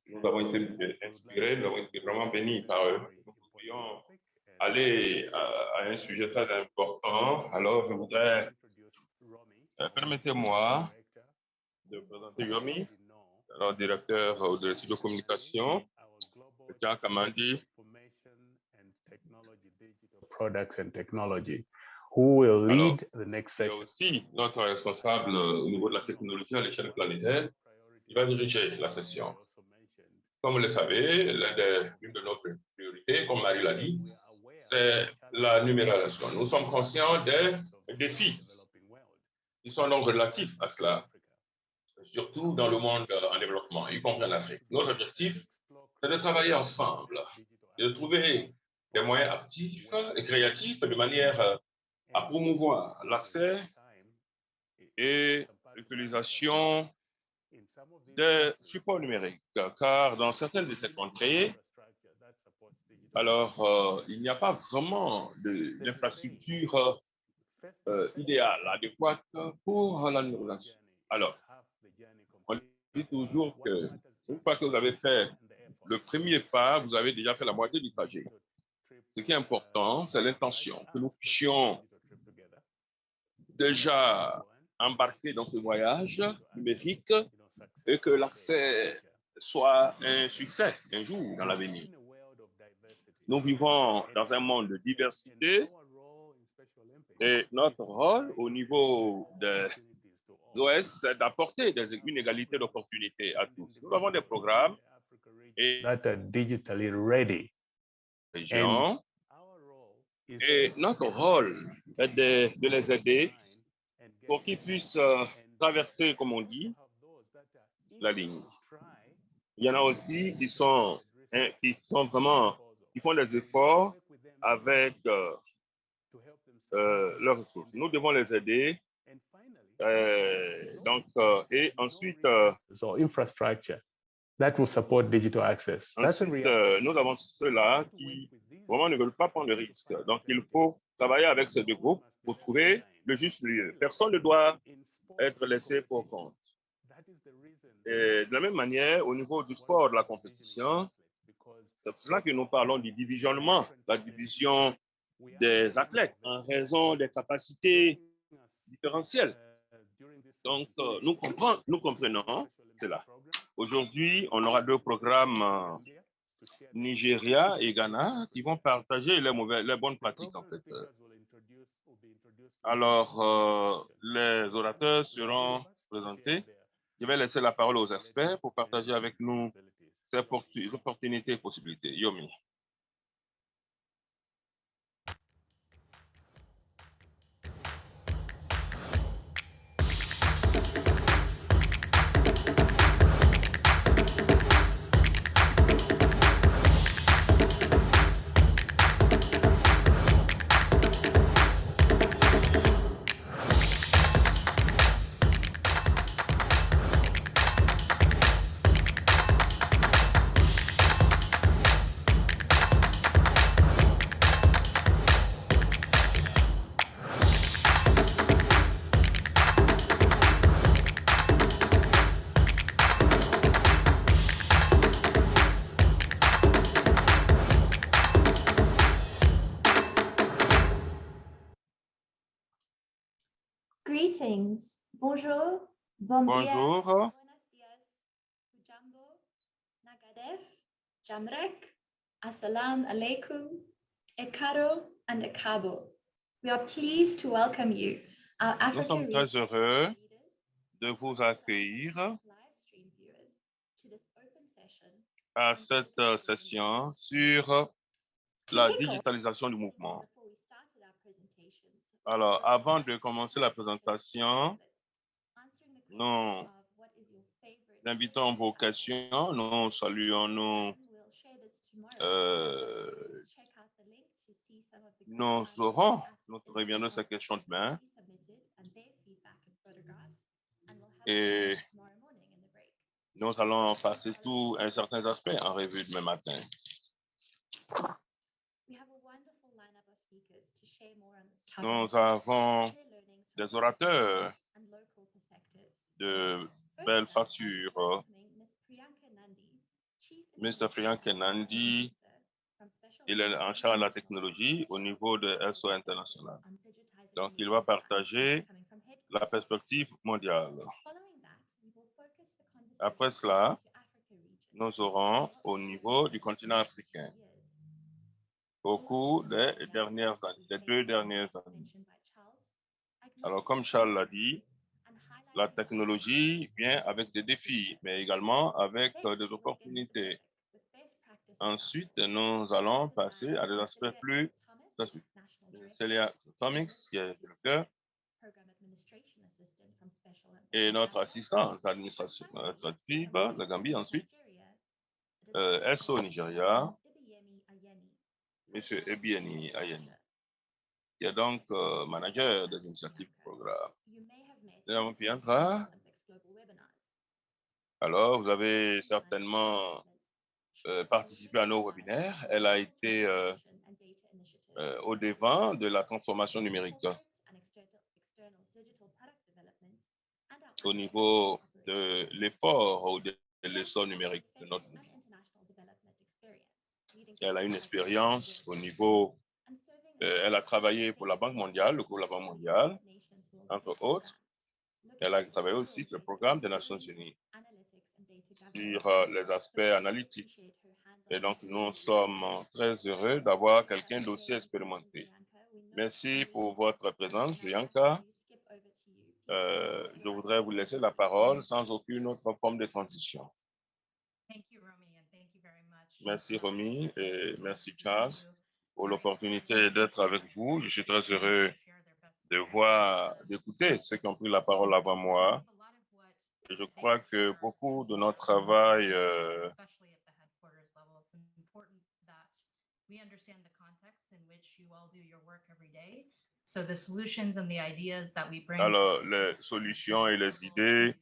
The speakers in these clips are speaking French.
nous avons été inspirés, nous avons été vraiment bénis par eux. Nous pourrions aller à un sujet très important. Alors, je voudrais, permettez-moi de présenter Yomi, alors directeur de l'étude de communication, Tiens Kamandi, Products and technology, who will alors, lead the next il y a session. aussi notre responsable au niveau de la technologie à l'échelle planétaire. Il va diriger la session. Comme vous le savez, l'une de nos priorités, comme Marie l'a dit, c'est la numérisation. Nous sommes conscients des défis qui sont donc relatifs à cela, surtout dans le monde en développement, y compris en Afrique. Nos objectifs, c'est de travailler ensemble, de trouver des moyens actifs et créatifs de manière à promouvoir l'accès et l'utilisation des supports numériques, car dans certaines de ces contrées, alors il n'y a pas vraiment d'infrastructure idéale, adéquate pour la numérisation. Alors, on dit toujours que une fois que vous avez fait le premier pas, vous avez déjà fait la moitié du trajet. Ce qui est important, c'est l'intention, que nous puissions déjà embarquer dans ce voyage numérique et que l'accès soit un succès un jour dans l'avenir. Nous vivons dans un monde de diversité et notre rôle au niveau des OS, c'est d'apporter une égalité d'opportunités à tous. Nous avons des programmes et That are digitally ready. régions et notre rôle est de les aider pour qu'ils puissent traverser, comme on dit, la ligne. Il y en a aussi qui sont vraiment, qui font des efforts avec leurs ressources. Nous devons les aider. Et ensuite, So infrastructure that will support digital access. Nous avons ceux-là qui vraiment ne veulent pas prendre le risque. Donc, il faut travailler avec ces deux groupes pour trouver le juste lieu. Personne ne doit être laissé pour compte. Et de la même manière, au niveau du sport, de la compétition, c'est pour cela que nous parlons du divisionnement, la division des athlètes en raison des capacités différentielles. Donc, nous comprenons cela. Aujourd'hui, on aura deux programmes, Nigeria et Ghana, qui vont partager les bonnes pratiques, en fait. Alors, les orateurs seront présentés. Je vais laisser la parole aux experts pour partager avec nous ces opportunités et possibilités. Yomi. Greetings. Bonjour. Bon dia. Bonjour. Buenos dias. Hujambo. Nagadef. Jamrek. Assalam alaikum. Ekaro and Ekabo. We are pleased to welcome you, our Nous sommes African très heureux de vous accueillir à cette session sur la digitalisation du mouvement. Alors, avant de commencer la présentation, nous invitons vos questions, nous saluons nous aurons notre reviendrons ces questions demain et nous allons passer tous un certain aspect en revue demain matin. Nous avons des orateurs de belles factures. Mr. Frian Kenandi, il est en charge de la technologie au niveau de SO International. Donc, il va partager la perspective mondiale. Après cela, nous aurons au niveau du continent africain, au cours des 2 dernières années. Alors, comme Charles l'a dit, la technologie vient avec des défis, mais également avec des opportunités. Ensuite, nous allons passer à des aspects plus... Celia Thomics, qui est directeur, et notre assistante administrative de Gambie. Ensuite, SO Nigeria, M. Ebieni Ayeni, qui est donc manager des initiatives du programme. Madame Piantra, alors vous avez certainement participé à nos webinaires. Elle a été au devant de la transformation numérique au niveau de l'effort ou de l'essor numérique de notre pays. Elle a une expérience au niveau, elle a travaillé pour la Banque mondiale, le groupe de la Banque mondiale, entre autres. Elle a travaillé aussi sur le programme des Nations Unies sur les aspects analytiques. Et donc, nous sommes très heureux d'avoir quelqu'un d'aussi expérimenté. Merci pour votre présence, Bianca. Je voudrais vous laisser la parole sans aucune autre forme de transition. Merci, Romy, et merci, Charles, pour l'opportunité d'être avec vous. Je suis très heureux de voir, d'écouter ceux qui ont pris la parole avant moi. Et je crois que beaucoup de notre travail alors, les solutions et les idées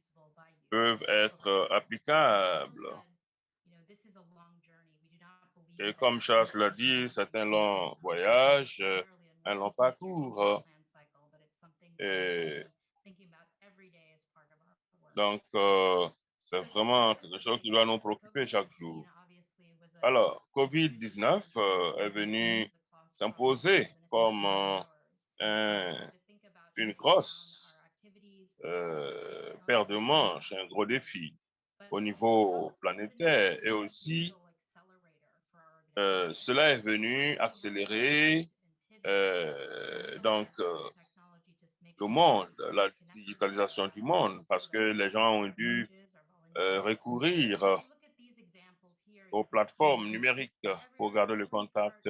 peuvent être applicables. Et comme Charles l'a dit, c'est un long voyage, un long parcours. Et donc, c'est vraiment quelque chose qui doit nous préoccuper chaque jour. Alors, COVID-19 est venu s'imposer comme une grosse paire de manches, un gros défi au niveau planétaire. Et aussi, cela est venu accélérer le monde, la digitalisation du monde, parce que les gens ont dû recourir aux plateformes numériques pour garder le contact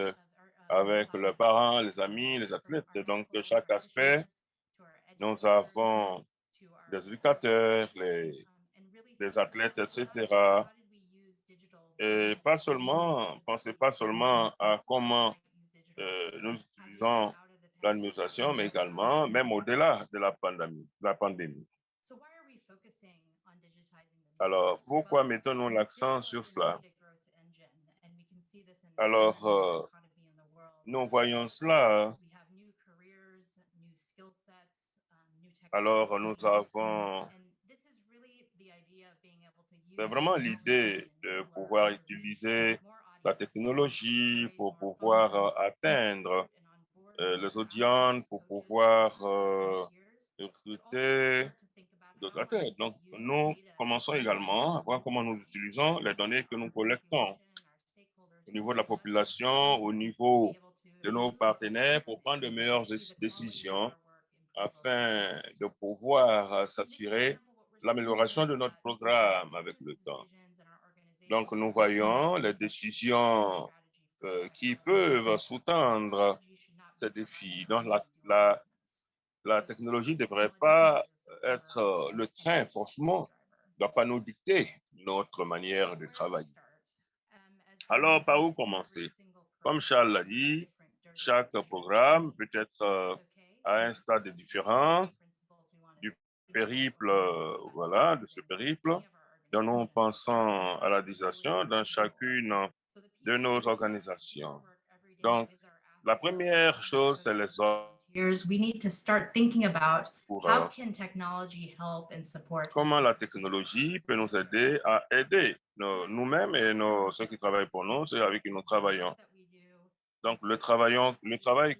avec leurs parents, les amis, les athlètes. Donc, chaque aspect, nous avons des éducateurs, les athlètes, etc. Et pas seulement, pensez pas seulement à comment nous utilisons l'administration, mais également, même au-delà de la pandémie. Alors, pourquoi mettons-nous l'accent sur cela? Alors, nous voyons cela. Alors, nous avons... C'est vraiment l'idée de pouvoir utiliser la technologie pour pouvoir atteindre les audiences, pour pouvoir recruter d'autres athlètes. Donc, nous commençons également à voir comment nous utilisons les données que nous collectons au niveau de la population, au niveau de nos partenaires pour prendre de meilleures décisions afin de pouvoir s'assurer l'amélioration de notre programme avec le temps. Donc, nous voyons les décisions qui peuvent sous-tendre ces défis. Donc, la technologie ne devrait pas être le train, forcément, ne doit pas nous dicter notre manière de travailler. Alors, par où commencer? Comme Charles l'a dit, chaque programme peut être à un stade différent du périple, voilà, de ce périple. Donc, nous pensons à la digitalisation dans chacune de nos organisations. Donc, la première chose, c'est les hommes. we need to start thinking about pour how can technology help and support comment la technologie peut nous aider à aider nous-mêmes et ceux qui travaillent pour nous, ceux avec qui nous travaillons. that we do. Donc, le travail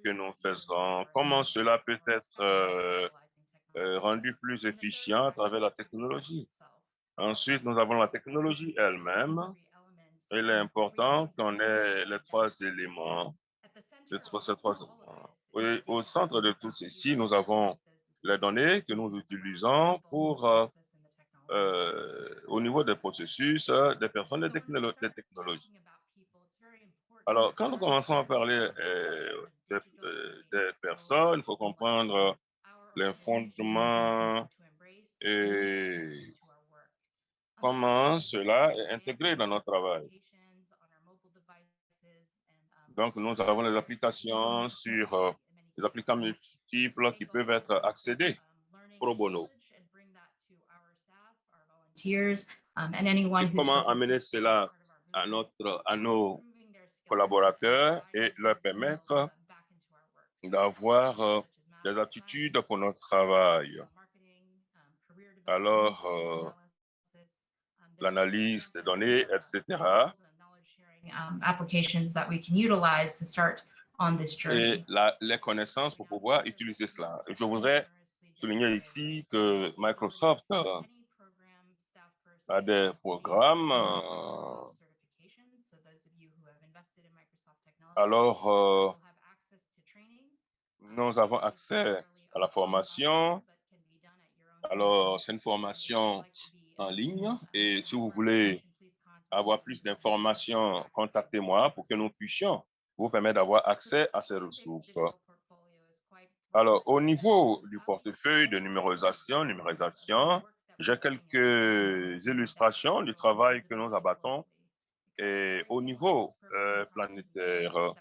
que nous faisons, comment cela peut être rendu plus efficient à travers la technologie. Ensuite, nous avons la technologie elle-même. Il est important qu'on ait les trois éléments. Ces trois éléments. Et au centre de tout ceci, nous avons les données que nous utilisons pour, au niveau des processus, des personnes, des technologies. Alors, quand nous commençons à parler des personnes, il faut comprendre les fondements et comment cela est intégré dans notre travail. Donc, nous avons les applications sur les applications multiples qui peuvent être accédées pro bono. Et comment amener cela à nos collaborateurs et leur permettre d'avoir des aptitudes pour notre travail. Alors, l'analyse des données, etc. Applications that we can utilize to start on this journey. Et les connaissances pour pouvoir utiliser cela. Je voudrais souligner ici que Microsoft a des programmes. Alors, nous avons accès à la formation. Alors, c'est une formation en ligne et si vous voulez avoir plus d'informations, contactez-moi pour que nous puissions vous permettre d'avoir accès à ces ressources. Alors, au niveau du portefeuille de numérisation, j'ai quelques illustrations du travail que nous abattons et au niveau planétaire.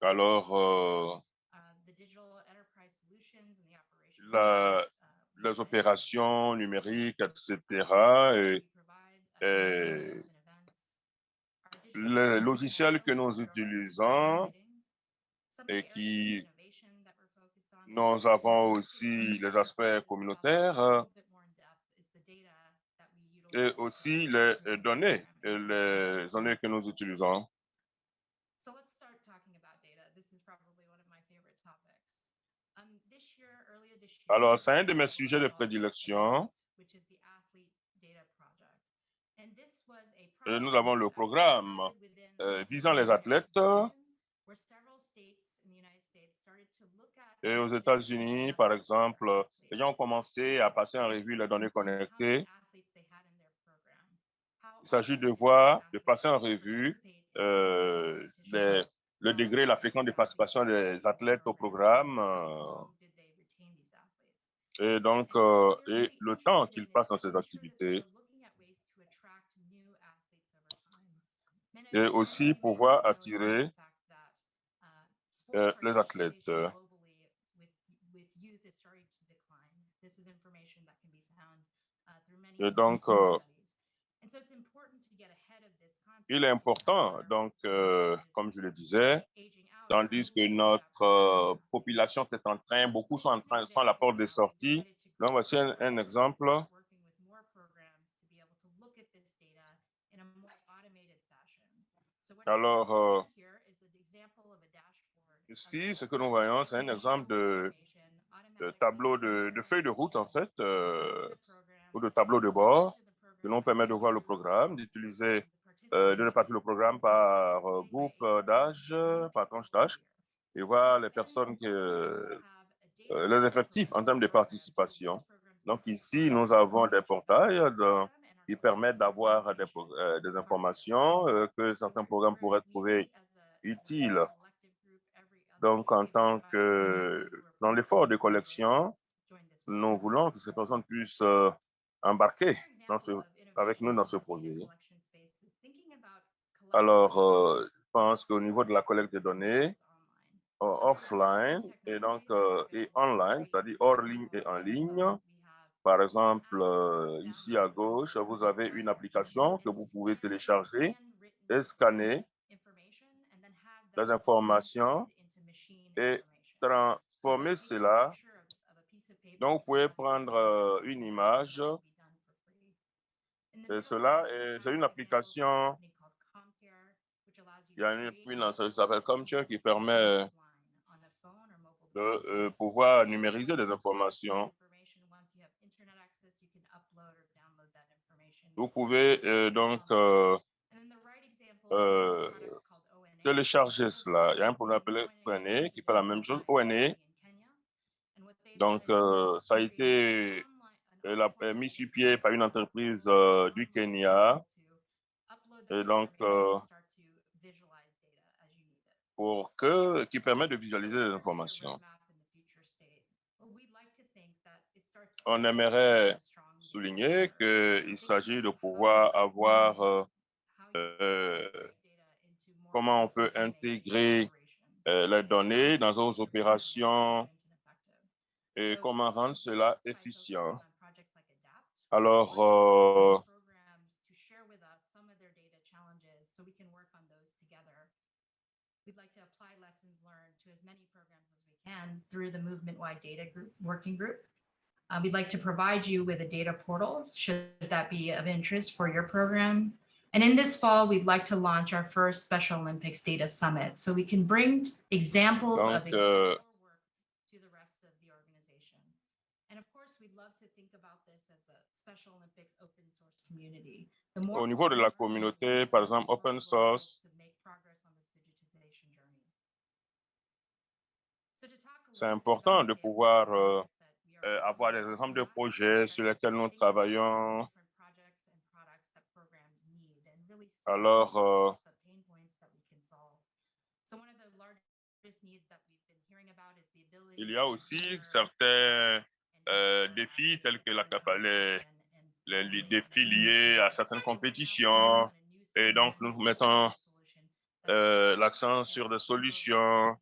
Alors, les opérations numériques, etc. Et les logiciels que nous utilisons et qui nous avons aussi les aspects communautaires et aussi les données que nous utilisons. Alors, c'est un de mes sujets de prédilection. Nous avons le programme visant les athlètes. Et aux États-Unis, par exemple, les gens ont commencé à passer en revue les données connectées. Il s'agit de passer en revue le degré, la fréquence de participation des athlètes au programme et donc et le temps qu'ils passent dans ces activités. Et aussi pouvoir attirer les athlètes. Et donc, il est important, donc, comme je le disais, tandis que notre population est en train, beaucoup sont à la porte de sortie. Donc, voici un exemple. Alors, ici, ce que nous voyons, c'est un exemple de tableau de feuille de route, en fait, ou de tableau de bord, qui nous permet de voir le programme, d'utiliser, de répartir le programme par groupe d'âge, par tranche d'âge, et voir les personnes, les effectifs en termes de participation. Donc ici, nous avons des portails qui permettent d'avoir des informations que certains programmes pourraient trouver utiles. Donc, en tant que dans l'effort de collection, nous voulons que ces personnes puissent embarquer avec nous dans ce projet. Alors, je pense qu'au niveau de la collecte de données, offline et donc et online, c'est-à-dire hors ligne et en ligne. Par exemple, ici à gauche, vous avez une application que vous pouvez télécharger et scanner les informations et transformer cela. Donc, vous pouvez prendre une image. Et cela, c'est une application. Il y a une ça s'appelle ComCare qui permet de pouvoir numériser des informations. Vous pouvez télécharger cela. Il y a un programme appelé ONE qui fait la même chose. ONE. Donc, ça a été mis sur pied par une entreprise du Kenya. Et donc, qui permet de visualiser les informations. On aimerait souligner qu'il s'agit de pouvoir avoir comment on peut intégrer les données dans nos opérations et comment rendre cela efficient. Alors, we'd like to apply lessons learned to as many programs as we can through the movement-wide data group, working group. We'd like to provide you with a data portal, should that be of interest for your program. And in this fall, we'd like to launch our first Special Olympics Data Summit, so we can bring examples of your work to the rest of the organization. And of course, we'd love to think about this as a Special Olympics open source community. Au niveau de la communauté, par exemple, open source, c'est important de pouvoir avoir des exemples de projets sur lesquels nous travaillons. Alors, il y a aussi certains défis tels que les défis liés à certaines compétitions. Et donc, nous mettons l'accent sur des solutions.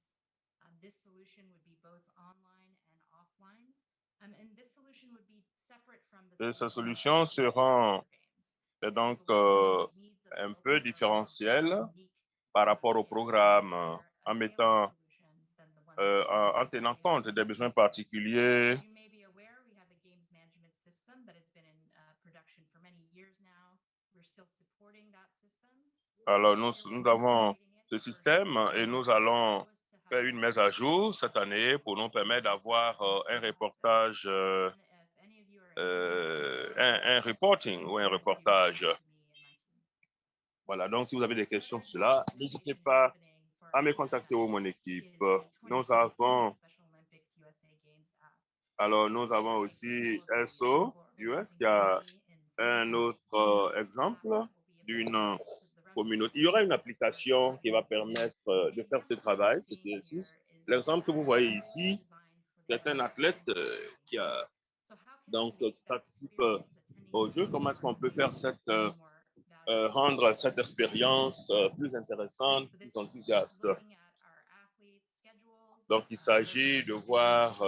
Et ces solutions seront donc un peu différentielles par rapport au programme en mettant, en tenant compte des besoins particuliers. Alors, nous avons ce système et nous allons faire une mise à jour cette année pour nous permettre d'avoir un reportage, un reporting ou un reportage. Voilà, donc si vous avez des questions sur cela, n'hésitez pas à me contacter ou mon équipe. Nous avons aussi SO US qui a un autre exemple d'une communauté. Il y aura une application qui va permettre de faire ce travail, cet exercice. L'exemple que vous voyez ici, c'est un athlète qui a donc participe au jeu. Comment est-ce qu'on peut faire rendre cette expérience plus intéressante, plus enthousiaste? Donc, il s'agit de voir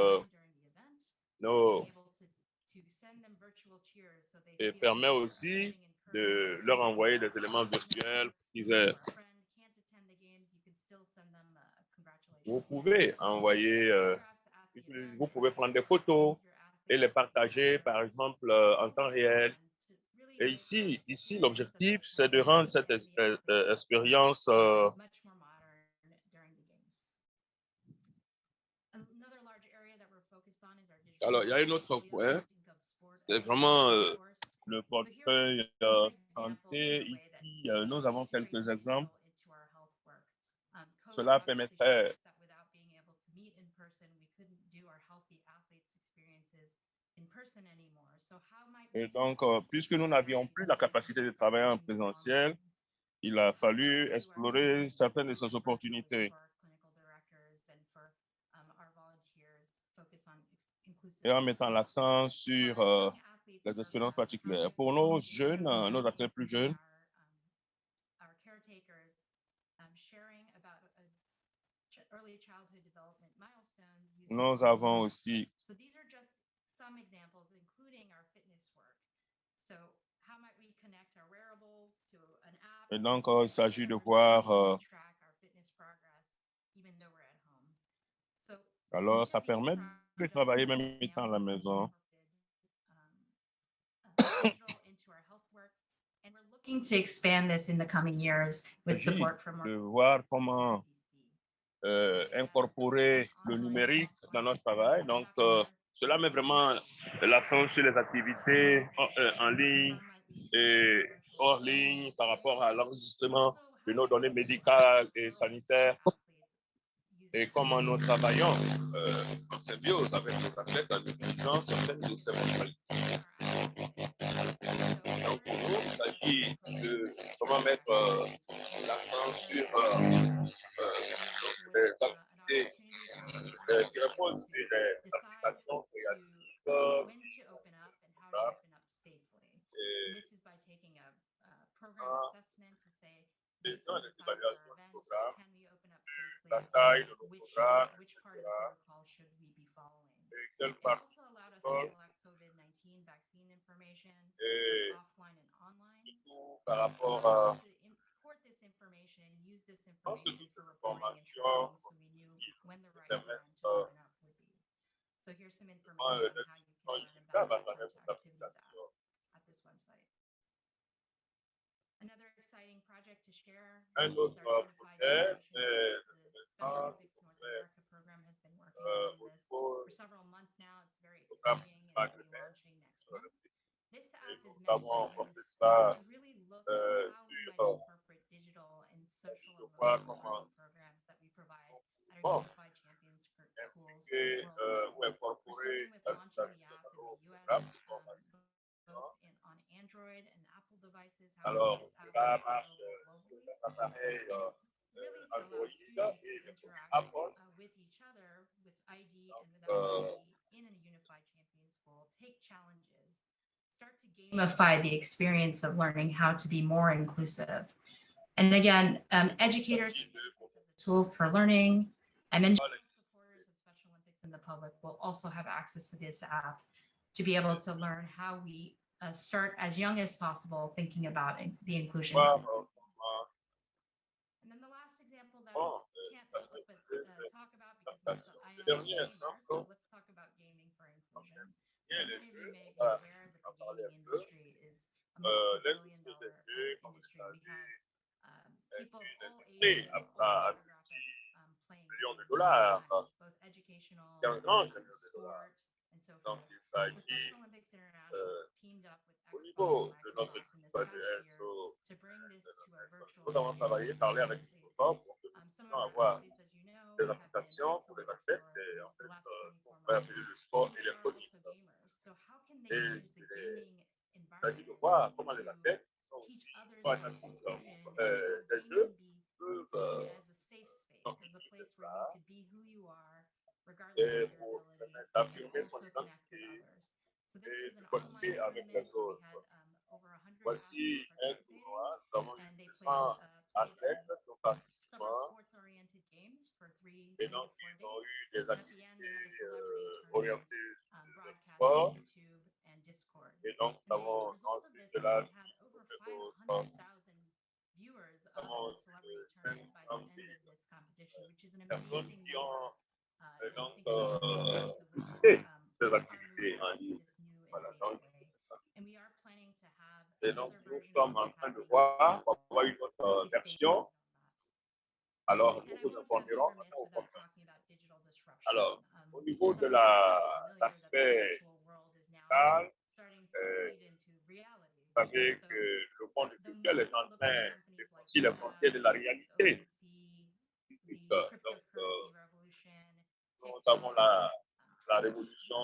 et permet aussi de leur envoyer des éléments virtuels pour qu'ils aient. Vous pouvez envoyer, vous pouvez prendre des photos et les partager, par exemple, en temps réel. Et ici l'objectif, c'est de rendre cette expérience alors, il y a un autre point, c'est vraiment le portefeuille santé. Ici, nous avons quelques exemples. Cela permettrait et donc, puisque nous n'avions plus la capacité de travailler en présentiel, il a fallu explorer certaines de ces opportunités. Et en mettant l'accent sur les expériences particulières. Pour nos jeunes, nos athlètes plus jeunes, nous avons aussi et donc, il s'agit de voir Alors, ça permet de travailler même étant à la maison. And we're looking to expand this in the coming years with support from De voir comment incorporer le numérique dans notre travail. Donc, cela met vraiment l'accent sur les activités en ligne et hors ligne par rapport à l'enregistrement de nos données médicales et sanitaires et comment nous travaillons en symbiose avec nos athlètes en utilisant certaines de ces modalités. Donc, pour nous, il s'agit de comment mettre l'accent sur les activités qui répondent sur les applications créatives. Et dans les évaluations de programme, la taille de nos programmes, etc. Et quelle partie et tout par rapport à toutes ces informations qui permettent Another exciting project to share. un autre projet, Special Olympics North America program has been working on this for several months now. It's very exciting and will be launching next month. This app is meant to really look at how we might incorporate digital and social and emotional learning programs that we provide at our Unified Champions schools worldwide. We're starting with launching the app in the US, both on Android and Apple devices. Alors, How ça marche appareil Android et Apple. with each other, with ID and without ID in a unified champion school, take challenges, start to gamify the experience of learning how to be more inclusive. And again, educators, a tool for learning, and then supporters of Special Olympics and the public will also have access to this app to be able to learn how we start as young as possible thinking about the inclusion. And then the last example that I can't help but talk about because I am a gamer, so let's talk about gaming for inclusion. So many of you may be aware that the gaming industry is a multi-billion-dollar industry. We have people of all ages, all demographics playing games, both educational, sport, and so forth. So Special Olympics International teamed up with Xbox and Microsoft in this past year to bring this to a virtual experience. Some of our activities, as you know, des have been applications pour les excellent athlètes for et en the fait, last on 24 peut months. appeler le sport But électronique. they're also gamers. So how can they Et use the gaming il s'agit de environment voir comment les athlètes to teach others pas about natifs inclusion des and jeux how gaming be peuvent seen as a safe space, as a place where you could be who you are, regardless et of pour your ability, and affirmer son also connect with identité others. So this et was de an connecter online avec les tournament where we autres. had over 100 Voici athletes un tournoi, nous avons and they eu played 100 athlètes qui ont several participé sports-oriented games for three et to donc 4 ils ont days. eu des And at the end, they had a activités celebrity tournament orientées broadcast sport. on YouTube and Discord. Et donc nous And the avons result of ensuite this de là is we had over 500,000 viewers of the celebrity tournament by the end of this competition, which is an personnes amazing qui ont number. donc Des des activités en ligne. Voilà, donc, And we are planning to have et donc another nous version sommes of en this train de happening voir on va avoir une autre next week. version. Alors And nous I vous won't be informerons remiss quand on without commence. talking about digital disruption. Alors, au niveau de Some of you may be familiar that the l'aspect virtual world is now digital, starting to bleed into reality. vous savez So que le monde the virtuel est more en we look train at de companies like franchir les Meta, frontières de la réalité. OpenSea, the Donc, cryptocurrency revolution, nous TikTok, avons la révolution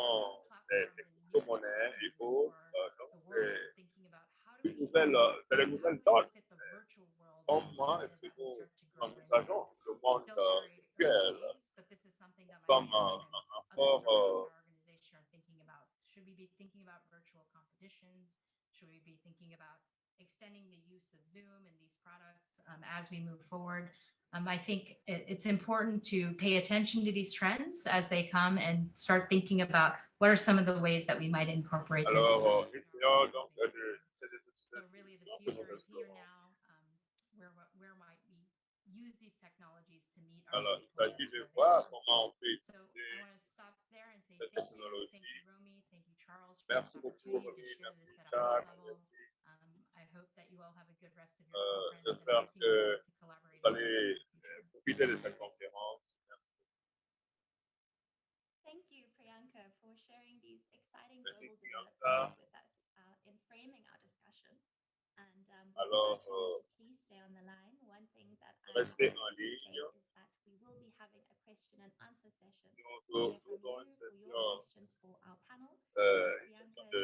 des platforms and new crypto-monnaies et technologies autres. for Donc, the world, thinking about how do we c'est les nouvelles donnes. look at the virtual world Comment and est-ce que that we nous start to grow into. envisageons le monde Still very virtuel early days, but this is something that comme myself and un others around rapport our organization are thinking about. Should we be thinking about virtual competitions? Should we be thinking about extending the use of Zoom and these products as we move forward? I think it's important to pay attention to these trends as they come and start thinking about what are some of the ways that we might incorporate this. Alors, essayons donc So really the future is here now. Where might we use these technologies to meet Alors, our il s'agit de stakeholders voir where they comment on peut So I utiliser want to stop there and say cette thank you, technologie. Romy, thank you, Charles, for Merci this beaucoup, opportunity to Romy. share Merci, this at a high Jacques. level. I hope that you all have a good rest of your conference, and J'espère thank you que to collaborate vous in the allez future. profiter de cette conférence. Thank you, Priyanka, for sharing these exciting Merci, global Priyanka. developments with us in framing our discussion. And Alors, before I tell you to please stay on the line, one thing that I restez wanted en to say ligne. is that we will be having a question and answer session Nous to hear from aurons you une for session your questions for our panel. Priyanka, de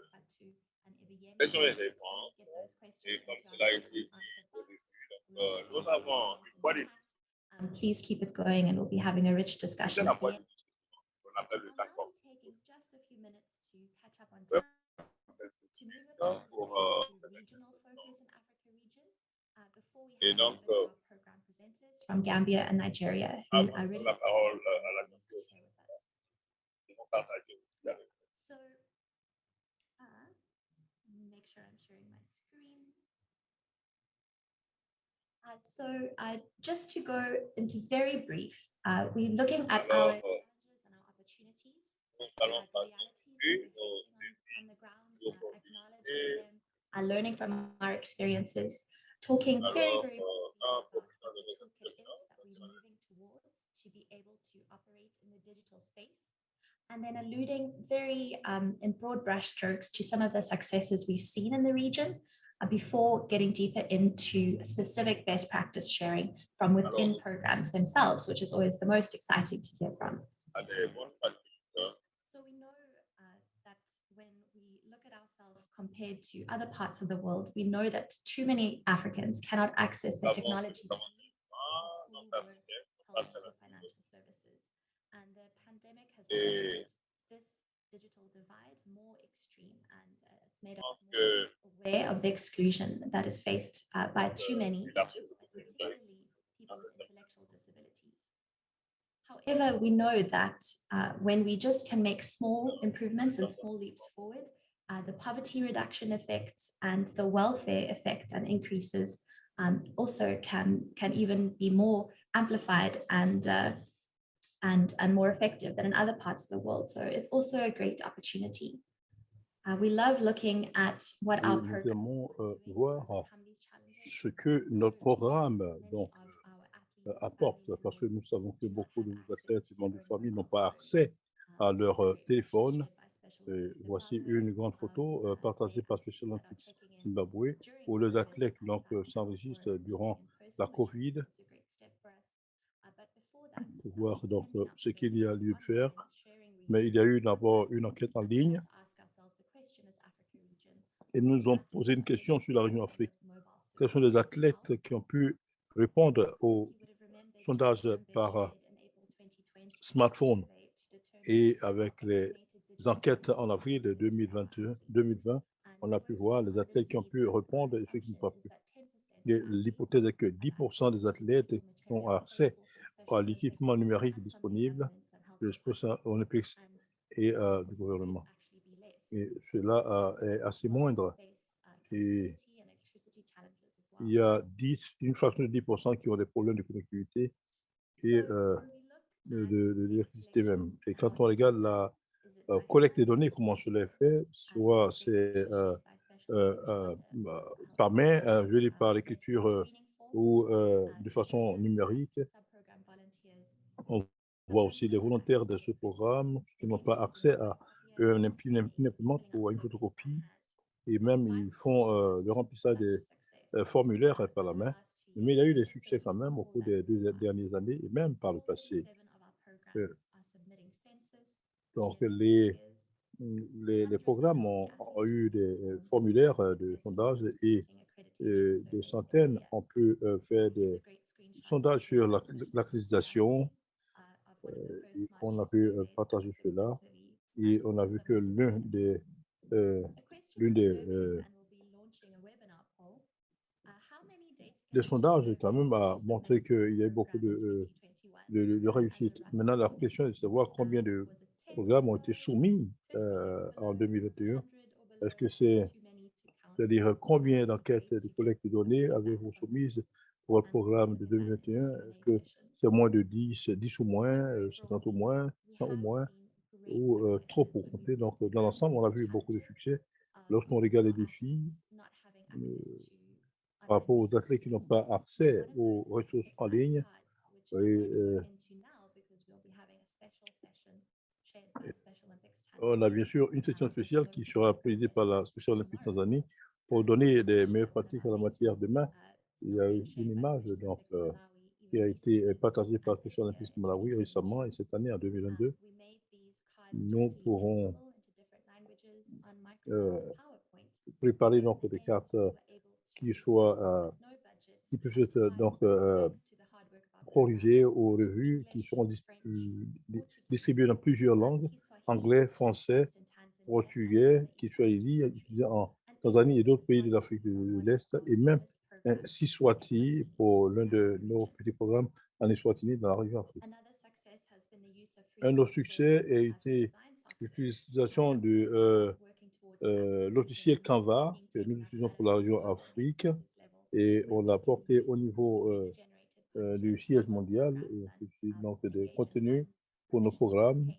Cecilia, Fatu, and Ibiyemi. questions et Please réponses. get those questions Et comme into our cela a question été and dit answer au box. début, donc, We'll also nous see those avons comments une in the boîte de chat. Please keep it going and we'll be having a rich c'est discussion la at the boîte end. qu'on appelle le I'll now TACOM. be taking just a few minutes to catch up on time, to move it on Pour, to regional focus in Africa region, before we Et hand donc, over to our program presenters from Gambia and Nigeria, who avant are de really donner la parole à la to share with us. nous allons partager aussi avec vous. So, make sure I'm sharing my screen. Just to go into very brief, we're looking at our Alors, challenges and our opportunities, nous allons the realities that we're nos facing on the ground, nos acknowledging them, learning from our experiences, talking very, Alors, very un briefly about professeur what de the toolkit is gestion that we're moving towards to be able to operate in the digital space. And then alluding very in broad brushstrokes to some of the successes we've seen in the region before getting deeper into specific best practice sharing from within programs themselves, which is always the most exciting to hear from. à des bonnes pratiques. So we know that when we look at ourselves compared to other parts of the world, we know that too many Africans cannot access the technology Nous avons for des school, work, health, or financial services. And the pandemic has made this digital divide more extreme, and it's made us more aware of the exclusion that is faced by too many, but particularly people with intellectual disabilities. However, we know that when we just can make small improvements and small leaps forward, the poverty reduction effects and the welfare effects and increases also can even be more amplified and more effective than in other parts of the world. So it's also a great opportunity. We love looking at what our Nous program aimons voir ce que notre programme donc, apporte, parce que nous savons que beaucoup de nos athlètes et membres de famille n'ont pas accès à leur téléphone. Voici une grande photo partagée par Special Olympics Zimbabwe, où les athlètes s'enregistrent durant la COVID pour voir donc, ce qu'il y a lieu de faire. Mais il y a eu d'abord une enquête en ligne et nous nous avons posé une question sur la région Afrique. Quels sont les athlètes qui ont pu répondre au sondage par smartphone? Et avec les enquêtes en avril 2020, on a pu voir les athlètes qui ont pu répondre et ceux qui n'ont pas pu. L'hypothèse est que 10% des athlètes qui ont accès à l'équipement numérique disponible de Special Olympics et du gouvernement. Et cela est assez moindre. Et il y a une fraction de 10% qui ont des problèmes de connectivité et de l'électricité même. Et quand on regarde la collecte des données, comment cela est fait, soit c'est par main, je veux dire par l'écriture ou de façon numérique. On voit aussi les volontaires de ce programme qui n'ont pas accès à une imprimante ou à une photocopie, et même ils font le remplissage des formulaires par la main. Mais il y a eu des succès quand même au cours des 2 dernières années et même par le passé. Donc les programmes ont eu des formulaires de sondage et des centaines ont pu faire des sondages sur l'accréditation. On a pu partager cela et on a vu que l'une des sondages quand même a montré qu'il y a eu beaucoup de réussite. Maintenant, la question est de savoir combien de programmes ont été soumis en 2021. Est-ce que c'est c'est-à-dire combien d'enquêtes de collecte de données avez-vous soumises pour le programme de 2021, que c'est moins de 10 ou moins, 50 ou moins, 100 ou moins, ou trop pour compter. Donc, dans l'ensemble, on a vu beaucoup de succès lorsqu'on regarde les défis par rapport aux athlètes qui n'ont pas accès aux ressources en ligne. On a bien sûr une session spéciale qui sera présidée par la Special Olympics Tanzanie pour donner des meilleures pratiques en la matière demain. Il y a eu une image donc, qui a été partagée par la Special Olympics Malawi récemment et cette année en 2022. Nous pourrons préparer donc des cartes qui soient qui peuvent être donc corrigées ou revues, qui seront distribuées dans plusieurs langues, anglais, français, portugais, kiswahili, utilisé en Tanzanie et d'autres pays de l'Afrique de l'Est, et même un Siswati pour l'un de nos petits programmes en Eswatini dans la région africaine. Un autre succès a été l'utilisation du logiciel Canva que nous utilisons pour la région Afrique et on l'a porté au niveau du siège mondial, et donc des contenus pour nos programmes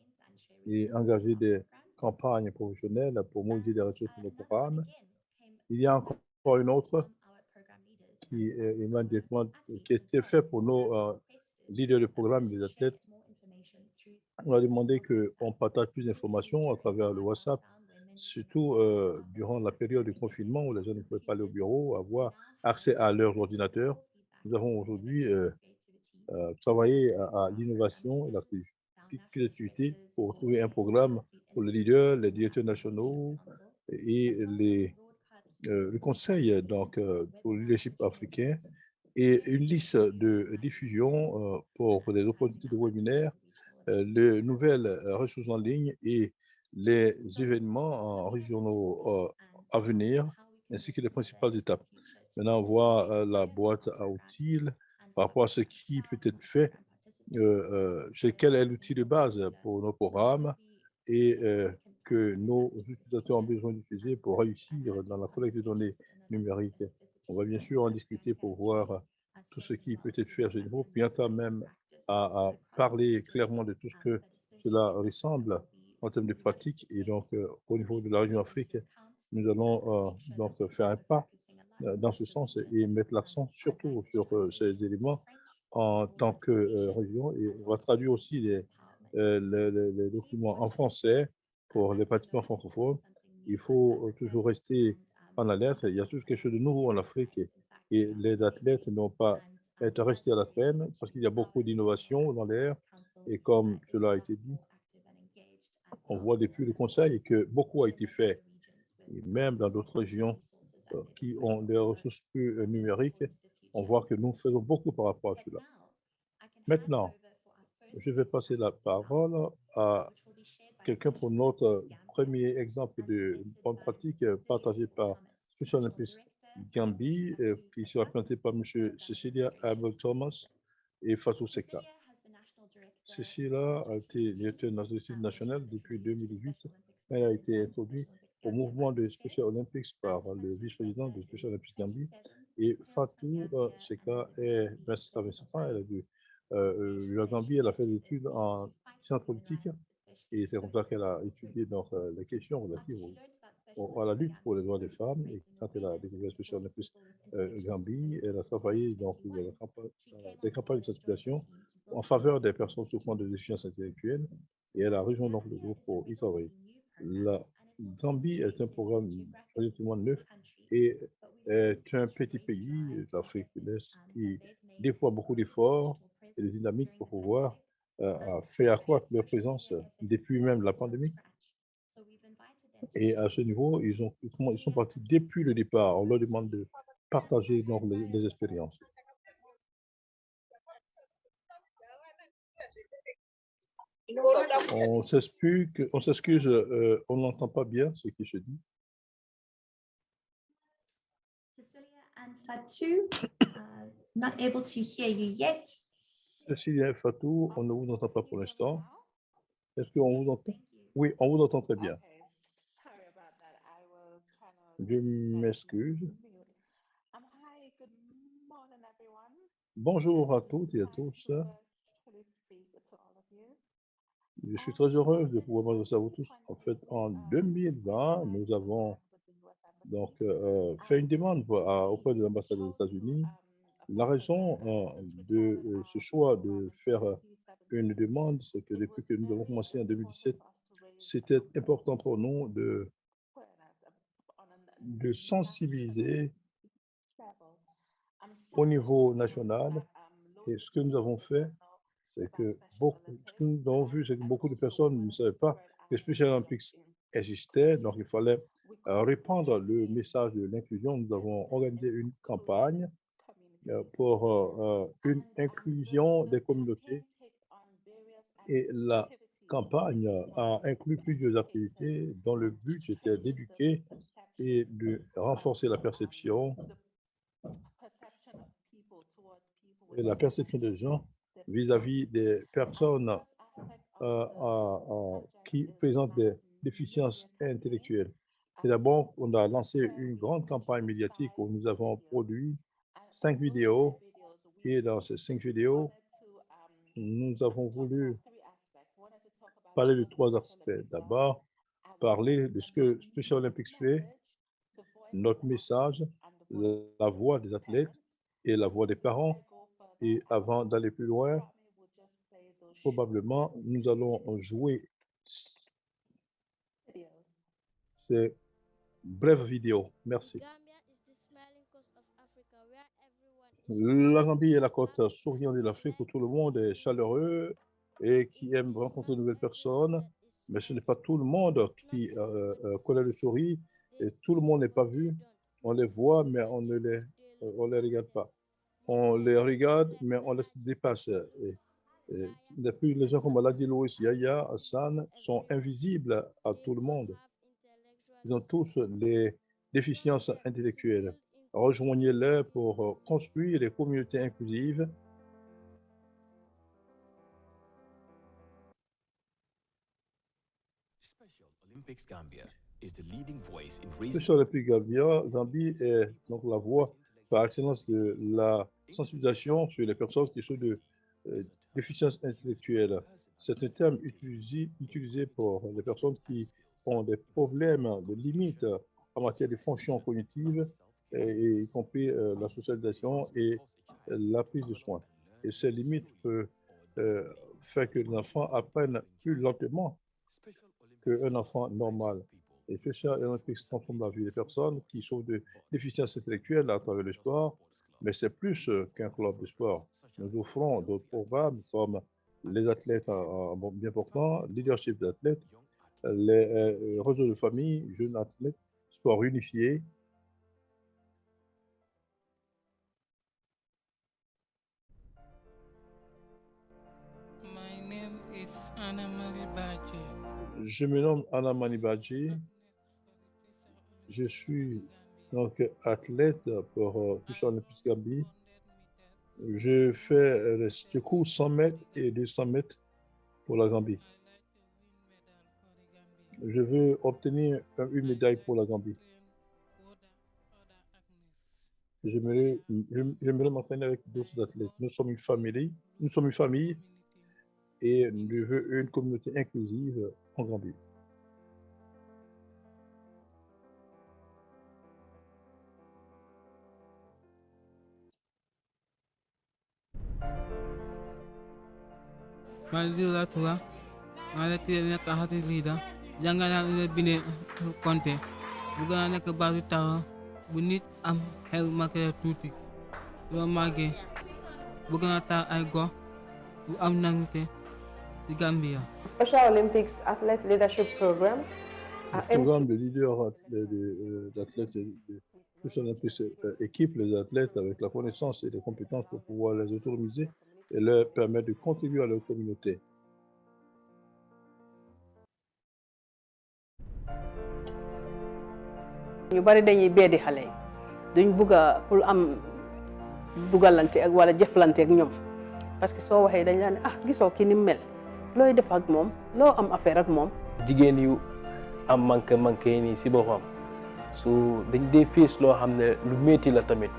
et engager des campagnes professionnelles pour mobiliser des ressources pour nos programmes. Il y a encore une autre qui émane directement, qui a été faite pour nos leaders de programme et les athlètes. On a demandé qu'on partage plus d'informations à travers le WhatsApp, surtout durant la période de confinement où les gens ne pouvaient pas aller au bureau, avoir accès à leurs ordinateurs. Nous avons aujourd'hui travaillé à l'innovation et la créativité pour trouver un programme pour les leaders, les directeurs nationaux et le conseil donc, pour le leadership africain et une liste de diffusion pour des opportunités de webinaires, les nouvelles ressources en ligne et les événements régionaux à venir, ainsi que les principales étapes. Maintenant, on voit la boîte à outils par rapport à ce qui peut être fait, quel est l'outil de base pour nos programmes et que nos utilisateurs ont besoin d'utiliser pour réussir dans la collecte de données numériques. On va bien sûr en discuter pour voir tout ce qui peut être fait à ce niveau, puis entend même à parler clairement de tout ce que cela ressemble en termes de pratique. Et donc, au niveau de la région Afrique, nous allons donc faire un pas dans ce sens et mettre l'accent surtout sur ces éléments en tant que région. Et on va traduire aussi les documents en français pour les pratiquants francophones. Il faut toujours rester en alerte. Il y a toujours quelque chose de nouveau en Afrique et les athlètes n'ont pas être restés à la traîne parce qu'il y a beaucoup d'innovation dans l'air. Et comme cela a été dit, on voit depuis le Conseil que beaucoup a été fait, et même dans d'autres régions qui ont des ressources plus numériques, on voit que nous faisons beaucoup par rapport à cela. Maintenant, je vais passer la parole à quelqu'un pour notre premier exemple de bonne pratique partagé par Special Olympics Gambie, qui sera présenté par M. Cecilia Abel-Thomas et Fatou Sekla. Cecilia a été directeur national depuis 2018. Elle a été introduite au mouvement de Special Olympics par le vice-président de Special Olympics Gambie. Et Fatou Sekla est 25 ans. Elle a dû la Gambie, elle a fait des études en sciences politiques et c'est comme ça qu'elle a étudié donc, les questions relatives à la lutte pour les droits des femmes. Et quand elle a découvert Special Olympics Gambie, elle a travaillé donc, dans des campagnes de sensibilisation en faveur des personnes souffrant de déficience intellectuelle et elle a rejoint donc le groupe pour y travailler. La Gambie est un programme relativement neuf et est un petit pays d'Afrique de l'Est qui déploie beaucoup d'efforts et de dynamiques pour pouvoir faire accroître leur présence depuis même la pandémie. Et à ce niveau, ils sont partis depuis le départ. On leur demande de partager donc, les expériences. On s'excuse, on n'entend pas bien ce qui se dit. Cecilia and Fatou, not able to hear you yet. Cecilia et Fatou, on ne vous entend pas pour l'instant. Est-ce qu'on vous entend? Oui, on vous entend très bien. Je m'excuse. Bonjour à toutes et à tous. Je suis très heureuse de pouvoir m'adresser à vous tous. En fait, en 2020, nous avons donc fait une demande auprès de l'ambassade des États-Unis. La raison de ce choix de faire une demande, c'est que depuis que nous avons commencé en 2017, c'était important pour nous de sensibiliser au niveau national. Et ce que nous avons fait, c'est que ce que nous avons vu, c'est que beaucoup de personnes ne savaient pas que Special Olympics existait, donc il fallait répandre le message de l'inclusion. Nous avons organisé une campagne pour une inclusion des communautés et la campagne a inclus plusieurs activités dont le but était d'éduquer et de renforcer la perception des gens vis-à-vis des personnes qui présentent des déficiences intellectuelles. Et d'abord, on a lancé une grande campagne médiatique où nous avons produit 5 vidéos et dans ces 5 vidéos, nous avons voulu parler de 3 aspects. D'abord, parler de ce que Special Olympics fait, notre message, la voix des athlètes et la voix des parents. Et avant d'aller plus loin, probablement, nous allons jouer ces brèves vidéos. Merci. La Gambie est la côte souriante de l'Afrique où tout le monde est chaleureux et qui aime rencontrer de nouvelles personnes. Mais ce n'est pas tout le monde qui connaît le sourire et tout le monde n'est pas vu. On les voit, mais on ne les regarde pas. On les regarde, mais on les dépasse. Depuis, les gens comme Aladi Louis, Yaya, Hassan sont invisibles à tout le monde. Ils ont tous des déficiences intellectuelles. Rejoignez-les pour construire des communautés inclusives. Special Olympics Gambia is the leading voice in raising. Special Olympics Gambie est donc la voix par excellence de la sensibilisation sur les personnes qui sont de déficience intellectuelle. C'est un terme utilisé pour les personnes qui ont des problèmes de limites en matière de fonctions cognitives, y compris la socialisation et la prise de soins. Et ces limites peuvent faire que l'enfant apprenne plus lentement qu'un enfant normal. Et Special Olympics transforme la vie des personnes qui sont de déficience intellectuelle à travers le sport, mais c'est plus qu'un club de sport. Nous offrons d'autres programmes comme les athlètes bien portants, leadership d'athlètes, les réseaux de famille, jeunes athlètes, sport unifié. My name is Anamali Baji. Je me nomme Anamani Badji. Je suis donc athlète pour Special Olympics Gambie. Je cours 100 mètres et 200 mètres pour la Gambie. Je veux obtenir une médaille pour la Gambie. J'aimerais m'entraîner avec d'autres athlètes. Nous sommes une famille et je veux une communauté inclusive en Gambie. Madila Tura, Malati Nakahati leader, Jangana Bine Conte, Bugana Kabaru Tower, we need Hel Maka Tuti, Romage, Buganata I go, Nante, the Gambia. Special Olympics Athlete Leadership Program. Le programme de leader d'athlètes de Special Olympics équipe les athlètes avec la connaissance et les compétences pour pouvoir les autonomiser et leur permettre de contribuer à leur communauté. ñu bari dañuy beddi xale yi duñ bugg a pour am dugalante ak wala jëflante ak ñoom parce que soo waxee dañ la ne gisoo ki ni mel looy def ak moom loo am affaire ak moom. jigéen yu am manqué nii si boppam so dañ dee face loo xam ne lu métti la tamit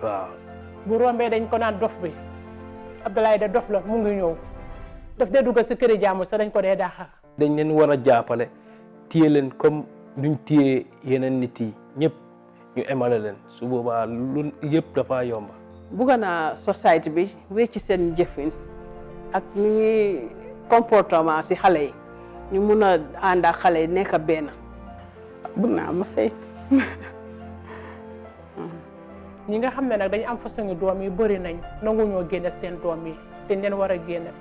waaw. bu rombee dañ ko naan dof bi Abdoulaye da dof la mu ngi ñëw daf dee dugg si këri jàmm sax dañ ko dee daaxa. dañ leen war a jàppale téye leen comme duñ téye yeneen nit yi ñëpp ñu emale leen su boobaa lu yëpp dafa yomba. bugga naa société bi wecci seen jëfin ak ñu ngi comportement si xale yi ñu mun a ànd ak xale yi nekk benn. bugg naa mu sëy ñi nga xam ne nag dañu am façon doom yi bëri nañ nangu ñoo génne seen doom yi dañ leen war a génne.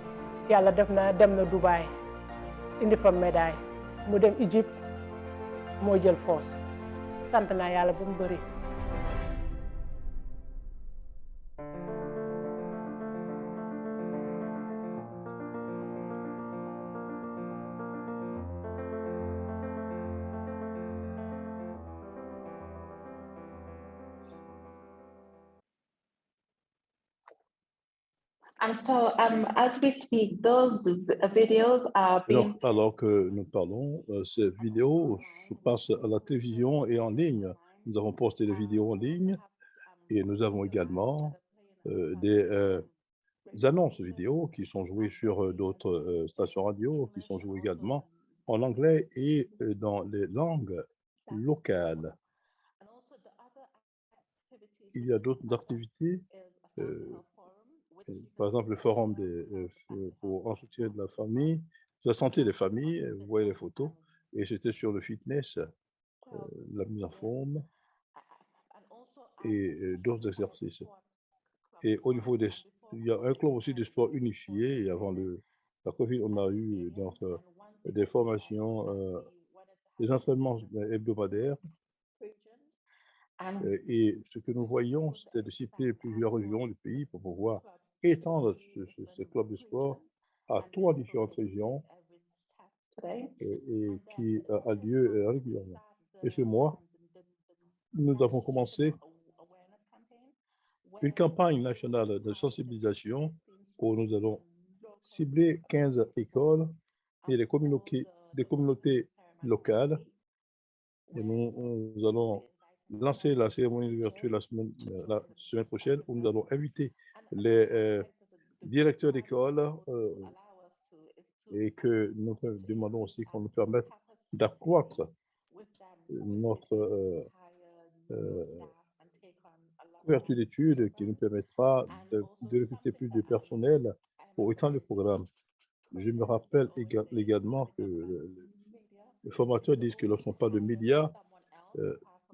yàlla def na dem na Dubaï indi fa médaille mu dem Égypte moo jël force sant naa yàlla bu mu bëri. And so, as we speak, those videos are being... Alors que nous parlons, ces vidéos se passent à la télévision et en ligne. Nous avons posté des vidéos en ligne et nous avons également des annonces vidéo qui sont jouées sur d'autres stations radio, qui sont jouées également en anglais et dans les langues locales. Il y a d'autres activités. Par exemple, le forum en soutien de la famille, de la santé des familles, vous voyez les photos, et c'était sur le fitness, la mise en forme et d'autres exercices. Et au niveau il y a un club aussi de sport unifié, et avant la COVID, on a eu donc, des formations, des entraînements hebdomadaires. Et ce que nous voyons, c'était de cibler plusieurs régions du pays pour pouvoir étendre ce club de sport à 3 différentes régions et qui a lieu régulièrement. Et ce mois, nous avons commencé une campagne nationale de sensibilisation où nous allons cibler 15 écoles et des communautés locales. Et nous allons lancer la cérémonie d'ouverture la semaine prochaine où nous allons inviter les directeurs d'école et que nous demandons aussi qu'on nous permette d'accroître notre couverture d'études qui nous permettra de recruter plus de personnel pour étendre le programme. Je me rappelle également que les formateurs disent que lorsqu'on parle de médias,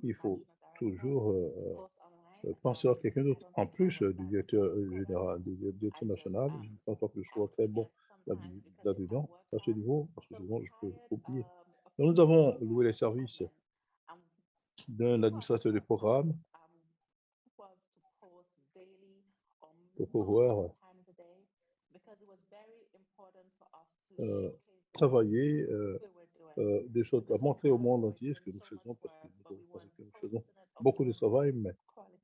il faut toujours penser à quelqu'un d'autre en plus du directeur général, du directeur national. Je ne pense pas que je sois très bon là-dedans, à ce niveau, parce que sinon je peux oublier. Donc, nous avons loué les services d'un administrateur de programme pour pouvoir travailler des choses, à montrer au monde entier ce que nous faisons, parce que nous faisons beaucoup de travail, mais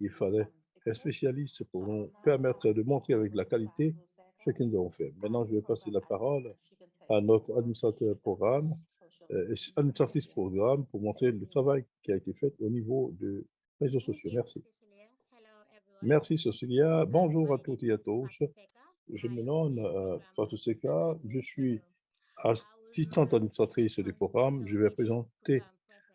il fallait un spécialiste pour nous permettre de montrer avec la qualité ce que nous avons fait. Maintenant, je vais passer la parole à notre administrateur programme, administratrice programme, pour montrer le travail qui a été fait au niveau des réseaux sociaux. Merci. Merci, Cecilia. Bonjour à toutes et à tous. Je me nomme Fatou Seka. Je suis assistante administratrice du programme. Je vais présenter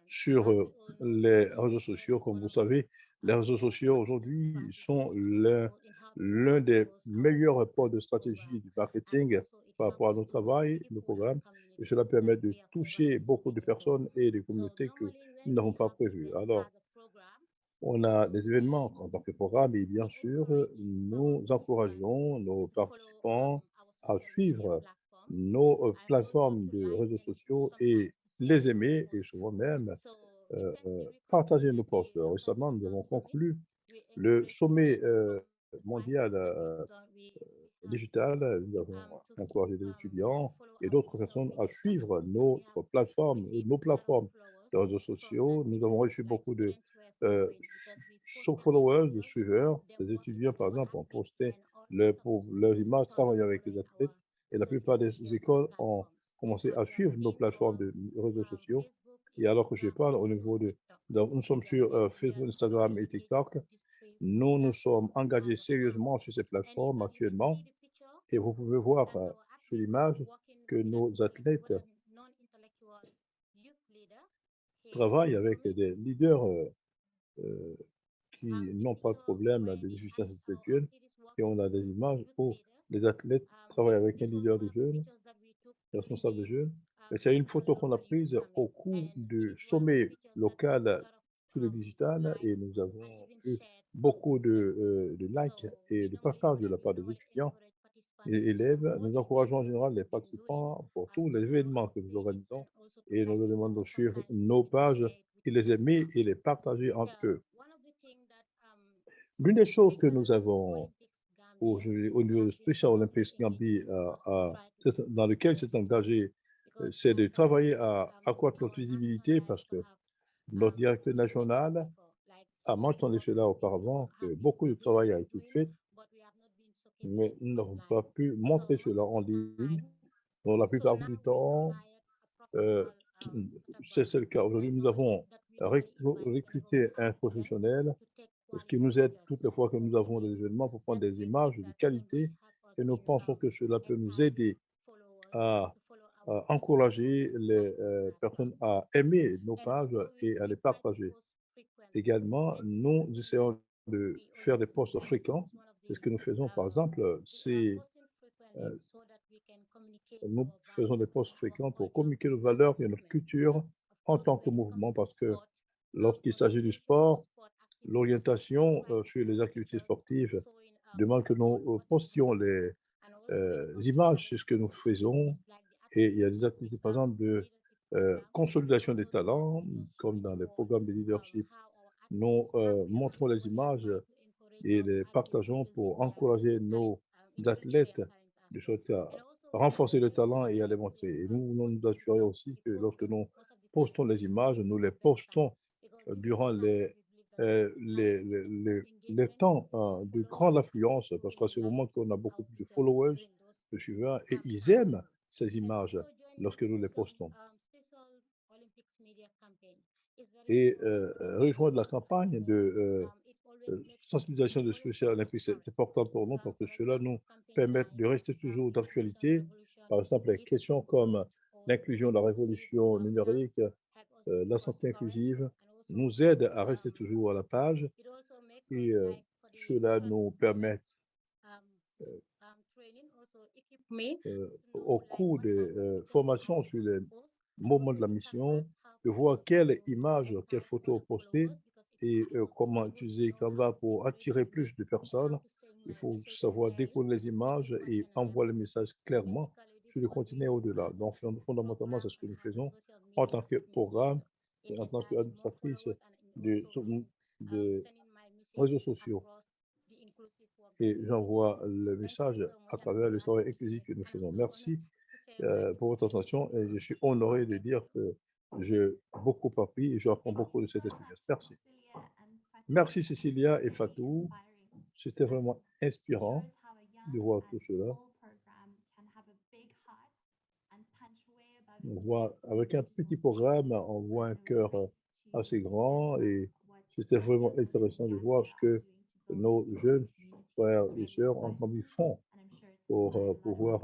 sur les réseaux sociaux. Comme vous savez, les réseaux sociaux aujourd'hui sont l'un des meilleurs rapports de stratégie du marketing par rapport à notre travail, nos programmes, et cela permet de toucher beaucoup de personnes et des communautés que nous n'avons pas prévues. Alors, on a des événements en tant que programme et bien sûr, nous encourageons nos participants à suivre nos plateformes de réseaux sociaux et les aimer et souvent même partager nos posts. Récemment, nous avons conclu le sommet mondial digital. Nous avons encouragé des étudiants et d'autres personnes à suivre nos plateformes de réseaux sociaux. Nous avons reçu beaucoup de followers, de suiveurs. Les étudiants, par exemple, ont posté leurs images travaillant avec les athlètes et la plupart des écoles ont commencé à suivre nos plateformes de réseaux sociaux Et alors que je parle au niveau de... Donc, nous sommes sur Facebook, Instagram et TikTok. Nous sommes engagés sérieusement sur ces plateformes actuellement. Et vous pouvez voir sur l'image que nos athlètes travaillent avec des leaders qui n'ont pas de problème de déficience intellectuelle. Et on a des images où les athlètes travaillent avec un leader de jeunes, responsable de jeunes. Et c'est une photo qu'on a prise au cours du sommet local sur le digital et nous avons eu beaucoup de likes et de partages de la part des étudiants et élèves. Nous encourageons en général les participants pour tous les événements que nous organisons et nous leur demandons de suivre nos pages et les aimer et les partager entre eux. L'une des choses que nous avons aujourd'hui au niveau de Special Olympics Gambie, dans lequel s'est engagé, c'est de travailler à accroître notre visibilité parce que notre directeur national a mentionné cela auparavant, que beaucoup de travail a été fait, mais nous n'avons pas pu montrer cela en ligne. Dans la plupart du temps, c'est le cas. Aujourd'hui, nous avons recruté un professionnel qui nous aide toutes les fois que nous avons des événements pour prendre des images de qualité et nous pensons que cela peut nous aider à encourager les personnes à aimer nos pages et à les partager. Également, nous essayons de faire des posts fréquents. C'est ce que nous faisons, par exemple, nous faisons des posts fréquents pour communiquer nos valeurs et notre culture en tant que mouvement, parce que lorsqu'il s'agit du sport, l'orientation sur les activités sportives demande que nous postions les images sur ce que nous faisons. Et il y a des activités, par exemple, de consolidation des talents, comme dans les programmes de leadership. Nous montrons les images et les partageons pour encourager nos athlètes de sorte à renforcer le talent et à les montrer. Et nous assurons aussi que lorsque nous postons les images, nous les postons durant les temps de grande affluence, parce qu'à ce moment qu'on a beaucoup de followers, de suiveurs, et ils aiment ces images lorsque nous les postons. Et rejoindre la campagne de sensibilisation de Special Olympics, c'est important pour nous parce que cela nous permet de rester toujours d'actualité. Par exemple, les questions comme l'inclusion, la révolution numérique, la santé inclusive, nous aident à rester toujours à la page et cela nous permet au cours des formations sur les moments de la mission, de voir quelle image, quelle photo poster et comment utiliser Canva pour attirer plus de personnes. Il faut savoir décoder les images et envoyer le message clairement sur le continent et au-delà. Donc, fondamentalement, c'est ce que nous faisons en tant que programme et en tant qu'administratrice de réseaux sociaux. Et j'envoie le message à travers le travail inclusif que nous faisons. Merci pour votre attention et je suis honoré de dire que j'ai beaucoup appris et j'apprends beaucoup de cette expérience. Merci. Merci Cécilia et Fatou. C'était vraiment inspirant de voir tout cela. On voit, avec un petit programme, on voit un cœur assez grand et c'était vraiment intéressant de voir ce que nos jeunes frères et sœurs en Gambie font pour pouvoir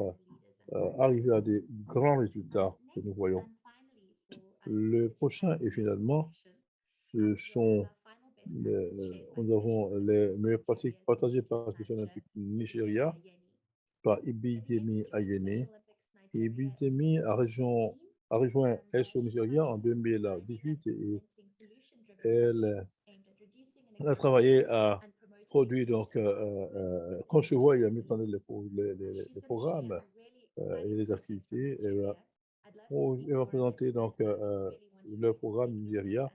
arriver à des grands résultats que nous voyons. Le prochain et finalement, ce sont nous avons les meilleures pratiques partagées par la Special Olympics Nigeria, par Ibidemi Ayene. Ibidemi a rejoint SO Nigeria en 2018 et elle a travaillé à produire, donc concevoir et à mettre en œuvre les programmes et les activités. Elle va présenter donc le programme Nigeria.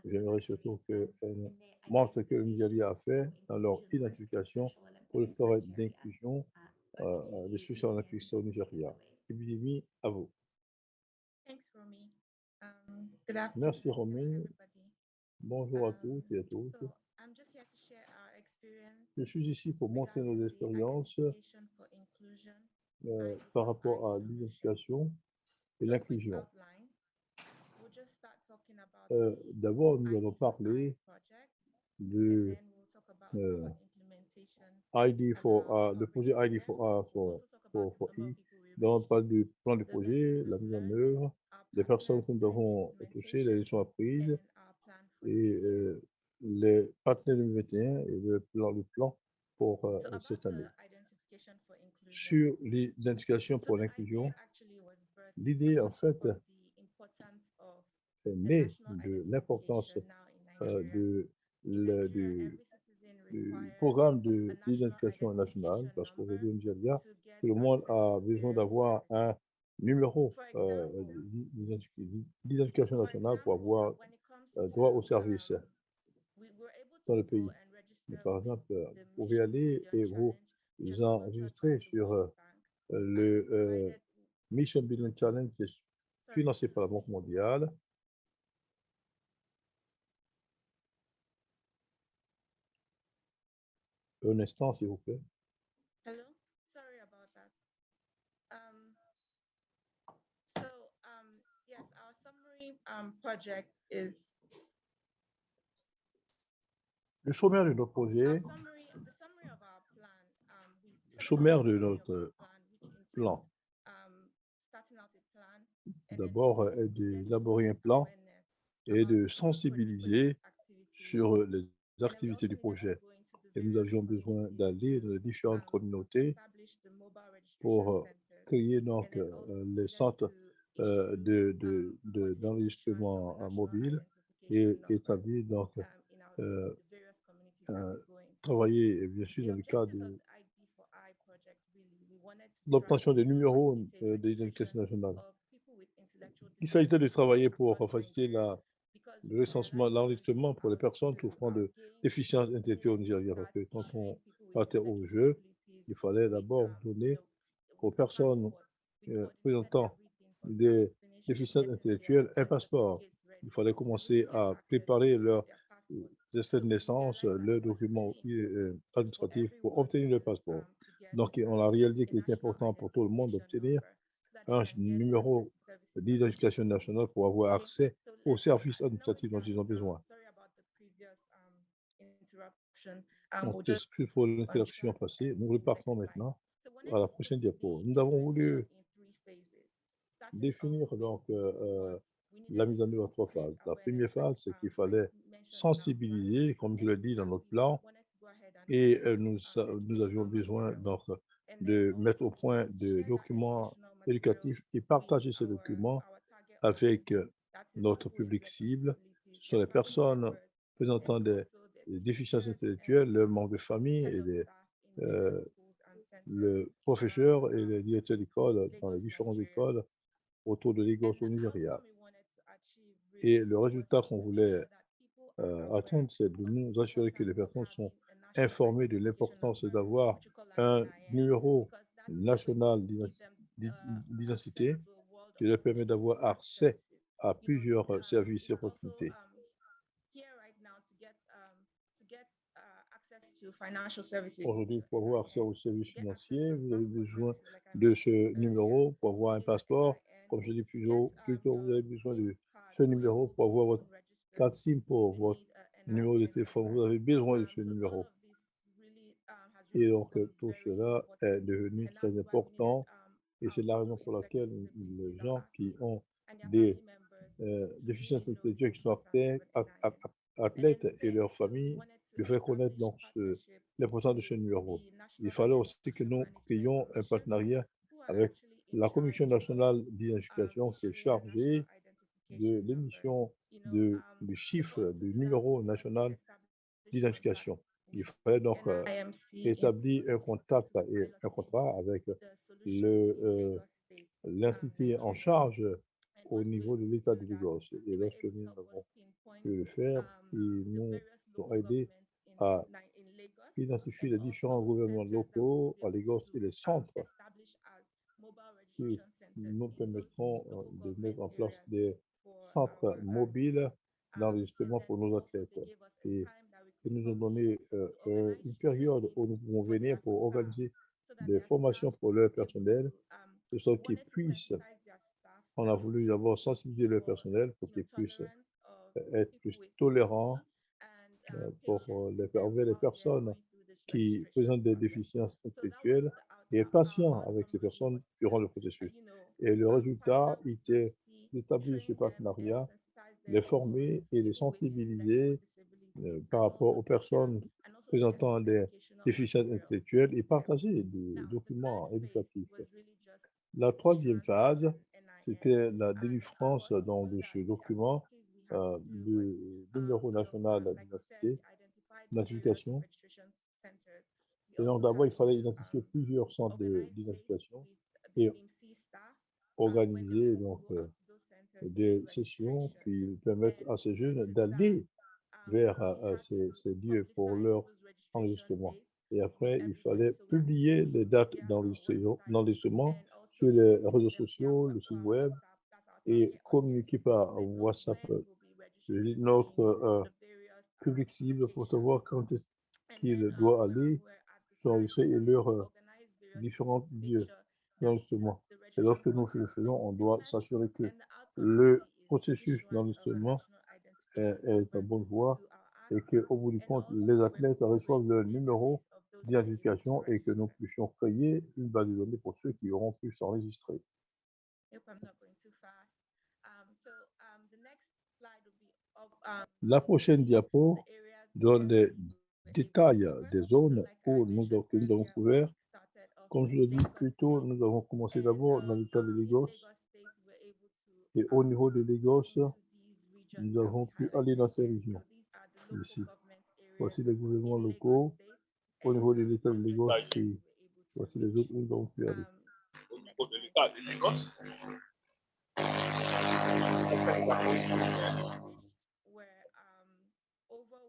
J'aimerais surtout qu'elle montre ce que le Nigeria a fait dans leur identification pour le travail d'inclusion des Special Olympics au Nigeria. Ibidemi, à vous. Merci Romy. Bonjour à tous et à toutes. Je suis ici pour montrer nos expériences par rapport à l'identification et l'inclusion. D'abord, nous allons parler de le projet ID4R for E. Nous allons parler du plan du projet, la mise en œuvre, les personnes que nous avons touchées, les leçons apprises et les partenaires 2021 et le plan pour cette année. Sur l'identification pour l'inclusion, l'idée, en fait, est née de l'importance du programme de l'identification nationale, parce qu'aujourd'hui au Nigeria, tout le monde a besoin d'avoir un numéro d'identification nationale pour avoir droit aux services dans le pays. Mais par exemple, vous pouvez aller et vous enregistrer sur le Mission Building Challenge qui est financé par la Banque mondiale. Un instant, s'il vous plaît. Hello, sorry about that. Yes, our summary project is Le sommaire de notre projet, le sommaire de notre plan, d'abord est d'élaborer un plan et de sensibiliser sur les activités du projet. Et nous avions besoin d'aller dans les différentes communautés pour créer donc les centres d'enregistrement mobile et établir donc travailler bien sûr dans le cadre de l'obtention des numéros d'identification nationale. Il s'agissait de travailler pour faciliter le recensement, l'enregistrement pour les personnes souffrant de déficience intellectuelle au Nigeria, parce que quand on partait au jeu, il fallait d'abord donner aux personnes présentant des déficiences intellectuelles un passeport. Il fallait commencer à préparer leur extrait de naissance, leur document administratif pour obtenir le passeport. Donc, on a réalisé qu'il était important pour tout le monde d'obtenir un numéro d'identification nationale pour avoir accès aux services administratifs dont ils ont besoin. On s'excuse pour l'interaction passée. Nous repartons maintenant à la prochaine diapo. Nous avons voulu définir donc la mise en œuvre en 3 phases. La première phase, c'est qu'il fallait sensibiliser, comme je l'ai dit dans notre plan, et nous avions besoin donc de mettre au point des documents éducatifs et partager ces documents avec notre public cible. Ce sont les personnes présentant des déficiences intellectuelles, leurs membres de famille et le professeur et les directeurs d'école dans les différentes écoles autour de Lagos au Nigeria. Et le résultat qu'on voulait atteindre, c'est de nous assurer que les personnes sont informées de l'importance d'avoir un numéro national d'identité qui leur permet d'avoir accès à plusieurs services et opportunités. Aujourd'hui, pour avoir accès aux services financiers, vous avez besoin de ce numéro pour avoir un passeport. Comme je dis plus tôt, vous avez besoin de ce numéro pour avoir votre carte SIM pour votre numéro de téléphone. Vous avez besoin de ce numéro. Et donc, tout cela est devenu très important. Et c'est la raison pour laquelle les gens qui ont des déficiences intellectuelles, qui sont athlètes et leurs familles, devraient connaître donc l'importance de ce numéro. Il fallait aussi que nous créions un partenariat avec la Commission nationale d'identification qui est chargée de l'émission du chiffre du numéro national d'identification. Il fallait donc établir un contact et un contrat avec l'entité en charge au niveau de l'État de Lagos. Et lorsque nous avons pu le faire, ils nous ont aidés à identifier les différents gouvernements locaux à Lagos et les centres qui nous permettront de mettre en place des centres mobiles d'enregistrement pour nos athlètes. Et ils nous ont donné une période où nous pouvons venir pour organiser des formations pour leur personnel, de sorte qu'ils puissent, on a voulu d'abord sensibiliser leur personnel pour qu'ils puissent être plus tolérant pour envers les personnes qui présentent des déficiences intellectuelles et être patient avec ces personnes durant le processus. Et le résultat était d'établir ce partenariat, les former et les sensibiliser par rapport aux personnes présentant des déficiences intellectuelles et partager des documents éducatifs. La troisième phase, c'était la délivrance de ce document du numéro national d'identification. Et donc d'abord, il fallait identifier plusieurs centres d'identification et organiser donc, des sessions qui permettent à ces jeunes d'aller vers ces lieux pour leur enregistrement. Et après, il fallait publier les dates d'enregistrement sur les réseaux sociaux, le site web, et communiquer par WhatsApp notre public cible pour savoir quand est-ce qu'il doit aller s'enregistrer et leurs différents lieux d'enregistrement. Et lorsque nous le faisons, on doit s'assurer que le processus d'enregistrement est en bonne voie et qu'au bout du compte, les athlètes reçoivent leur numéro d'identification et que nous puissions créer une base de données pour ceux qui auront pu s'enregistrer. La prochaine diapo donne les détails des zones où nous avons couvert. Comme je l'ai dit plus tôt, nous avons commencé d'abord dans l'État de Lagos. Et au niveau de Lagos, nous avons pu aller dans ces régions. Ici, voici les gouvernements locaux. Au niveau de l'État de Lagos, et voici les autres où nous avons pu aller. Au niveau de l'État de Lagos, over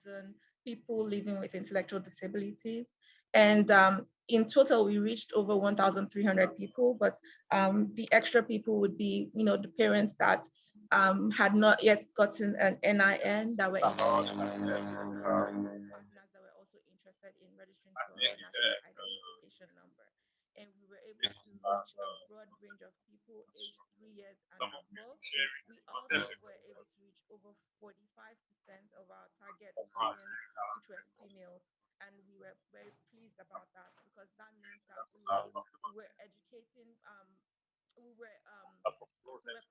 1,000 people living with intellectual disabilities. And in total, we reached over 1,300 people, but the extra people would be, the parents that had not yet gotten an NIN that were partners that were also interested in registering for a national identification number. And we were able to reach a broad range of people aged 3 years and above. We also were able to reach over 45% of our target audience, which were females. And we were very pleased about that because that means that we were educating, we were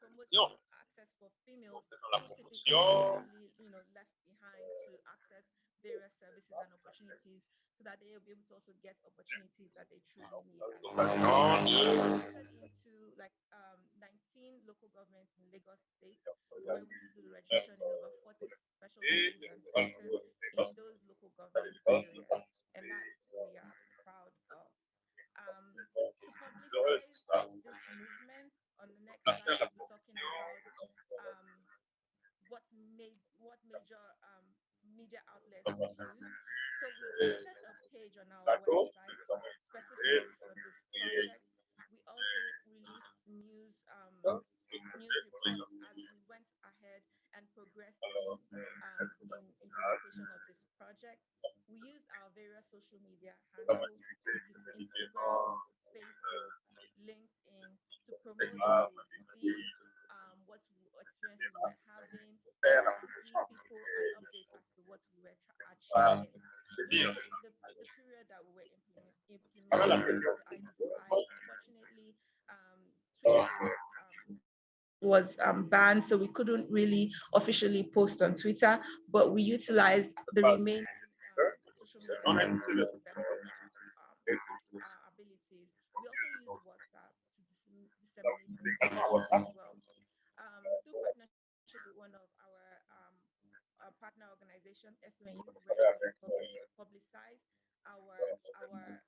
promoting access for females who typically left behind to access various services and opportunities, so that they will be able to also get opportunities that they truly need. Into like 19 local governments in Lagos State. We were able to do the registration in over 40 special schools and centers in those local government areas, and that we are proud of. To publicize this movement, on the next slide, we'll be talking about what major media outlets we use. So we created a page on our website specifically for this project. We also released news reports as we went ahead and progressed in implementation of this project. We used our various social media handles. We used Instagram, Facebook, LinkedIn to promote what we did, what experiences we were having, to give people an update as to what we were achieving. During the period that we were implementing the ID4I, unfortunately, Twitter was banned, so we couldn't really officially post on Twitter, but we utilized the remaining social media to the best of our abilities. We also used WhatsApp to disseminate information as well. Through partnership with one of our partner organization, SONU, we were able to publicize our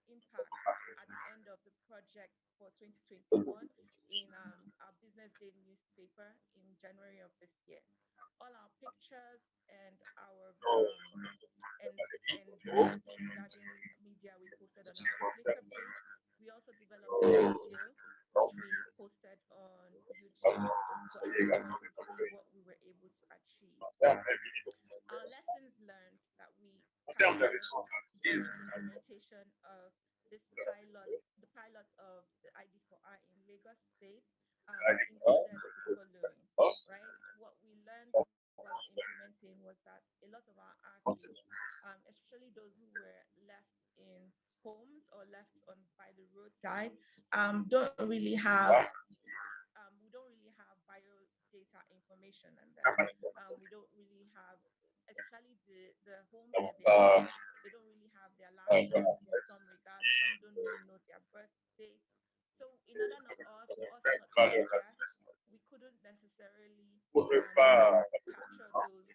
impact at the end of the project for 2021 in our Business Day newspaper in January of this year. All our pictures and our regarding media we posted on our Twitter page. We also developed a video which we posted on YouTube for everyone to see what we were able to achieve. Our lessons learned that we had during the implementation of this the pilot of the ID4I in Lagos State included the following, right? What we learned was was that a lot of our athletes, especially those who were left in homes or left on by the roadside, don't really have we don't really have bio data information on them. We don't really have, especially the homes where they don't really have their last names in some regards. Some don't really know their birth dates. So in order not for us not to be biased, we couldn't necessarily capture those athletes.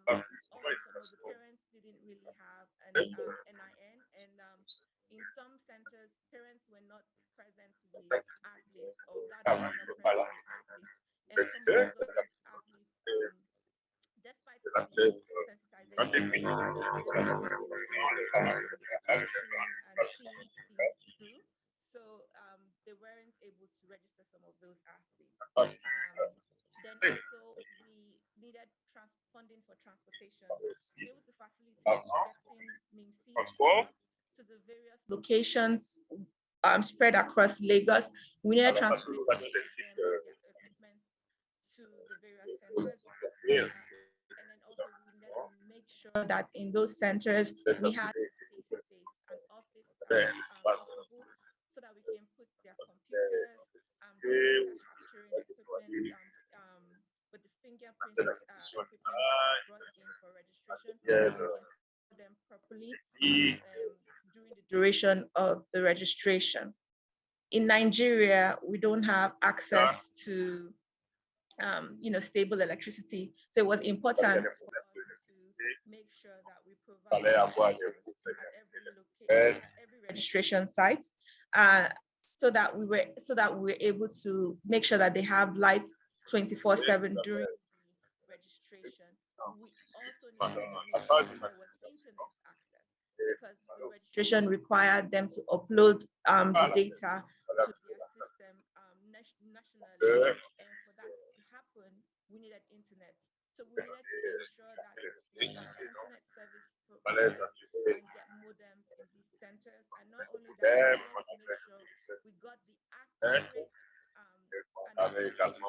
Also, some of the parents didn't really have an NIN, and in some centers, parents were not present with athletes, or guardians were not present with athletes, and some of those athletes, despite having sensitization, and seeing things through, so they weren't able to register some of those athletes. Then also we needed funding for transportation to be able to facilitate getting NIMSI staff to the various locations spread across Lagos. We needed transportation to get them their equipment to the various centers. And then also we needed to make sure that in those centers we had a safe space, an office operable, so that we can put their computers, their capturing equipment, with the fingerprint equipment that we brought in for registration, so we can store them properly during the duration of the registration. In Nigeria, we don't have access to stable electricity, so it was important for us to make sure that we provide at every registration site, so that we were able to make sure that they have lights 24/7 during the registration. We also needed to make sure that there was internet access, because the registration required them to upload the data to their system nationally, and for that to happen, we needed internet. So we needed to ensure that we got internet service providers and get modems in these centers, and not only that, we needed to make sure we got the accurate and internet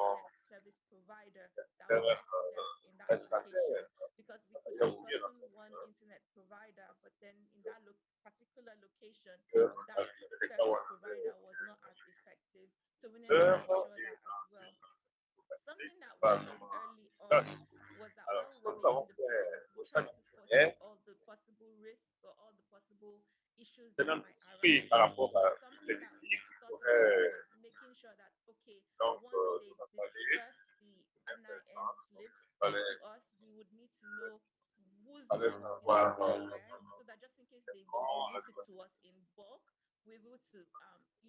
service provider that was accessed in that location, because we could have gotten one internet provider, but then in that particular location, that service provider was not as effective. So we needed to ensure that as well. Something that we did early on was that while we were making the plans, we tried to foresee all the possible risks or all the possible issues that might arise. Something that we thought about was making sure that, okay, once they disperse the NIN slips to us, we would need to know who's going where, so that just in case they release it to us in bulk, we're able to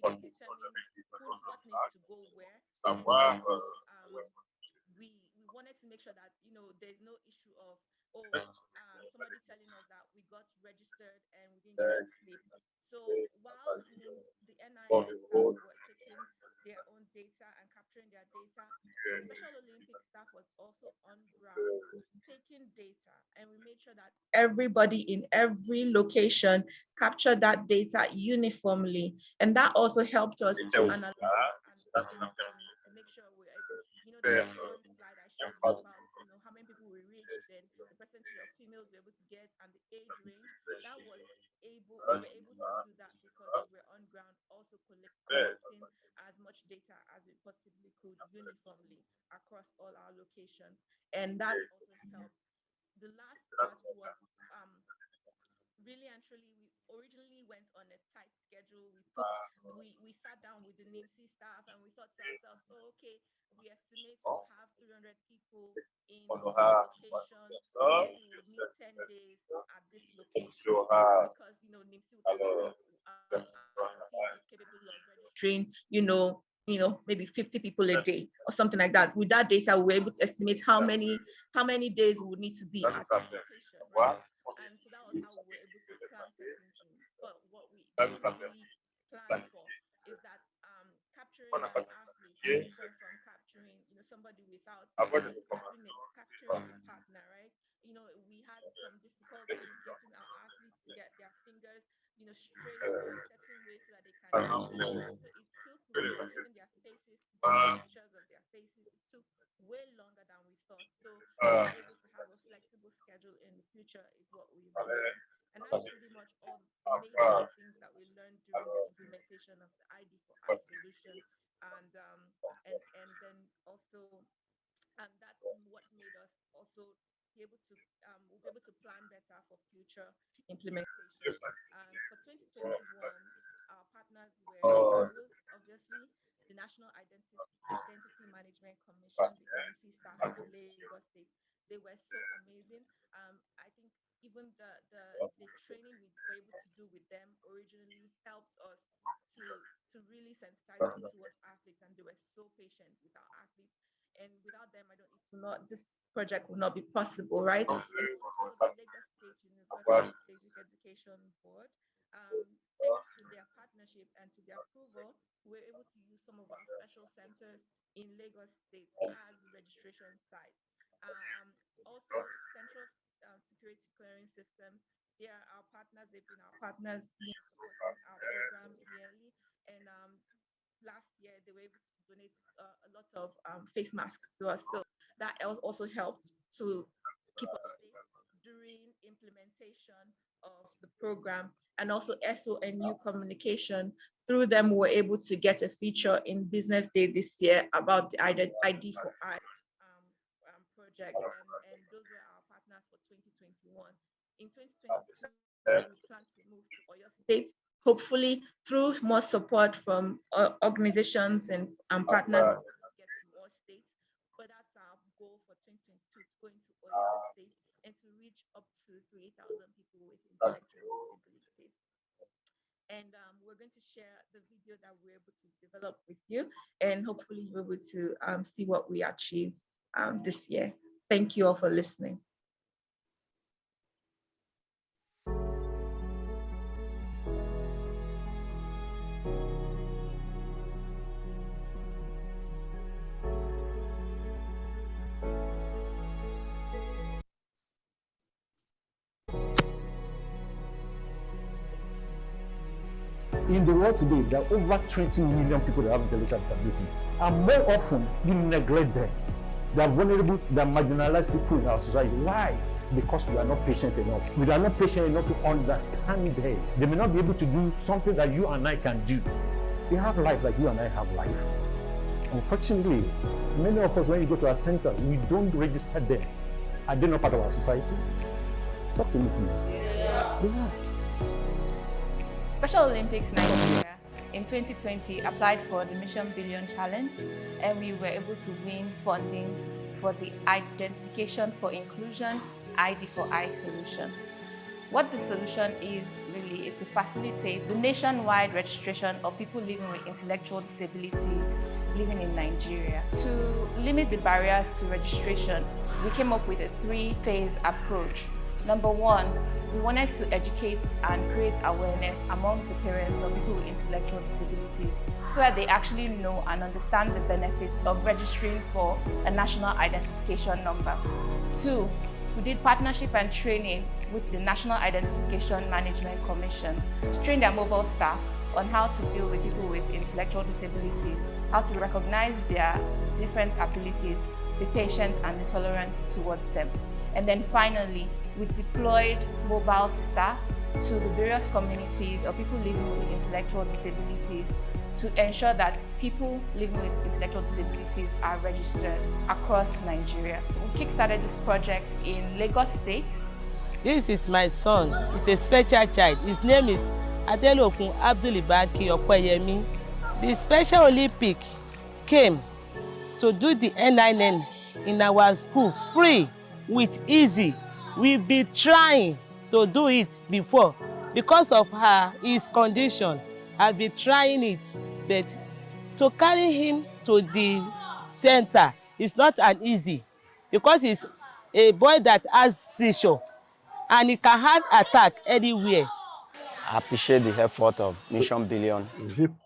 determine what needs to go where. And we wanted to make sure that there's no issue of somebody telling us that we got registered and we didn't get a slip. So while the NIN staff were taking their own data and capturing their data, the Special Olympics staff was also on ground taking data, and we made sure that everybody in every location captured that data uniformly, and that also helped us to analyze and make sure we're able, the one slide I showed you about how many people we reached and the percentage of females we were able to get and the age range. That was we were able to do that because we were on ground also collecting as much data as we possibly could uniformly across all our locations, and that also helped. The last part was really and truly, we originally went on a tight schedule. We sat down with the NIMSI staff and we thought to ourselves, oh, okay, we estimate to have 300 people in this location. We would need 10 days at this location, because NIMSI would is capable of registering, maybe 50 people a day or something like that. With that data, we were able to estimate how many days we would need to be at the location, right? And so that was how we were able to plan certain things. But what we didn't really plan for is that capturing an athlete is different from capturing, somebody without capturing a partner, right? We had some difficulties getting our athletes to get their fingers, straight in a certain way so that they can. So it took, even their faces, pictures of their faces, it took way longer than we thought. So we were able future is what we believe. And that's pretty much all the major things that we learned during the implementation of the ID4I solution. And then also, and that's what made us also be able to we'll be able to plan better for future implementation. For 2021, our partners were obviously the National Identity Management Commission, the ANC staff in Lagos State. They were so amazing. I think even the training we were able to do with them originally helped us to really sensitize them towards athletes, and they were so patient with our athletes. And without them, this project would not be possible, right? And also the Lagos State University Basic Education Board, thanks to their partnership and to their approval, we're able to use some of our special centers in Lagos State as registration sites. Also, Central Security Clearing Systems, they are our partners. They've been our partners supporting our program yearly. And last year, they were able to donate a lot of face masks to us. So that also helped to keep us safe during implementation of the program. And also SONU communication. Through them, we were able to get a feature in Business Day this year about the ID4I project. And those were our partners for 2021. In 2022, we plan to move to Oyo State, hopefully through more support from organizations and partners get to more states. But that's our goal for 2022, to go into Oyo State and to reach up to 3,000 people with intellectual disabilities. And we're going to share the video that we're able to develop with you, and hopefully you're able to see what we achieved this year. Thank you all for listening. In the world today, there are over 20 million people that have intellectual disability, and more often we neglect them. They are vulnerable, they are marginalized people in our society. Why? Because we are not patient enough. We are not patient enough to understand them. They may not be able to do something that you and I can do. They have life like you and I have life. Unfortunately, many of us, when you go to our center, we don't register them. Are they not part of our society? Talk to me, please. Yeah. Special Olympics Nigeria in 2020 applied for the Mission Billion Challenge, and we were able to win funding for the Identification for Inclusion ID4I solution. What the solution is really is to facilitate the nationwide registration of people living with intellectual disabilities living in Nigeria. To limit the barriers to registration, we came up with a three-phase approach. Number one, we wanted to educate and create awareness amongst the parents of people with intellectual disabilities so that they actually know and understand the benefits of registering for a national identification number. Two, we did partnership and training with the National Identification Management Commission to train their mobile staff on how to deal with people with intellectual disabilities, how to recognize their different abilities, be patient and intolerant towards them. And then finally, we deployed mobile staff to the various communities of people living with intellectual disabilities to ensure that people living with intellectual disabilities are registered across Nigeria. We kickstarted this project in Lagos State. This is my son. He's a special child. His name is Adelokun Abdulibaki Okweyemi. The Special Olympic came to do the N9N in our school free with easy. We've been trying to do it before because of his condition. I've been trying it, but to carry him to the center is not an easy because he's a boy that has seizure and he can have attack anywhere. I appreciate the effort of Mission Billion.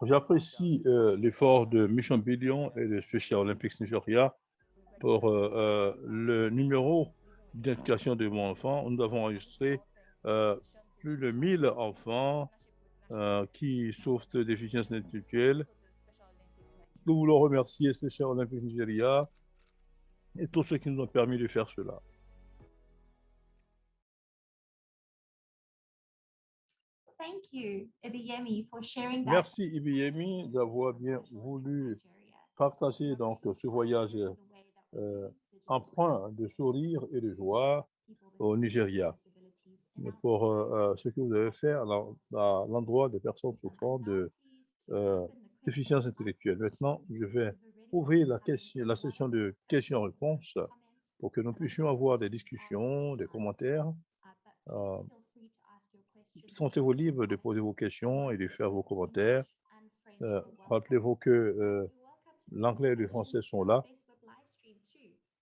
J'apprécie l'effort de Mission Billion et de Special Olympics Nigeria pour le numéro d'identification de mon enfant. Nous avons enregistré plus de 1000 enfants qui souffrent de déficience intellectuelle. Nous voulons remercier Special Olympics Nigeria et tous ceux qui nous ont permis de faire cela. thank you, Ibiyemi, for sharing that. Merci Ibiyemi d'avoir bien voulu partager donc ce voyage empreint de sourire et de joie au Nigeria. Pour ce que vous avez fait à l'endroit des personnes souffrant de déficience intellectuelle. Maintenant, je vais ouvrir la session de questions-réponses pour que nous puissions avoir des discussions, des commentaires. Sentez-vous libre de poser vos questions et de faire vos commentaires. Rappelez-vous que l'anglais et le français sont là.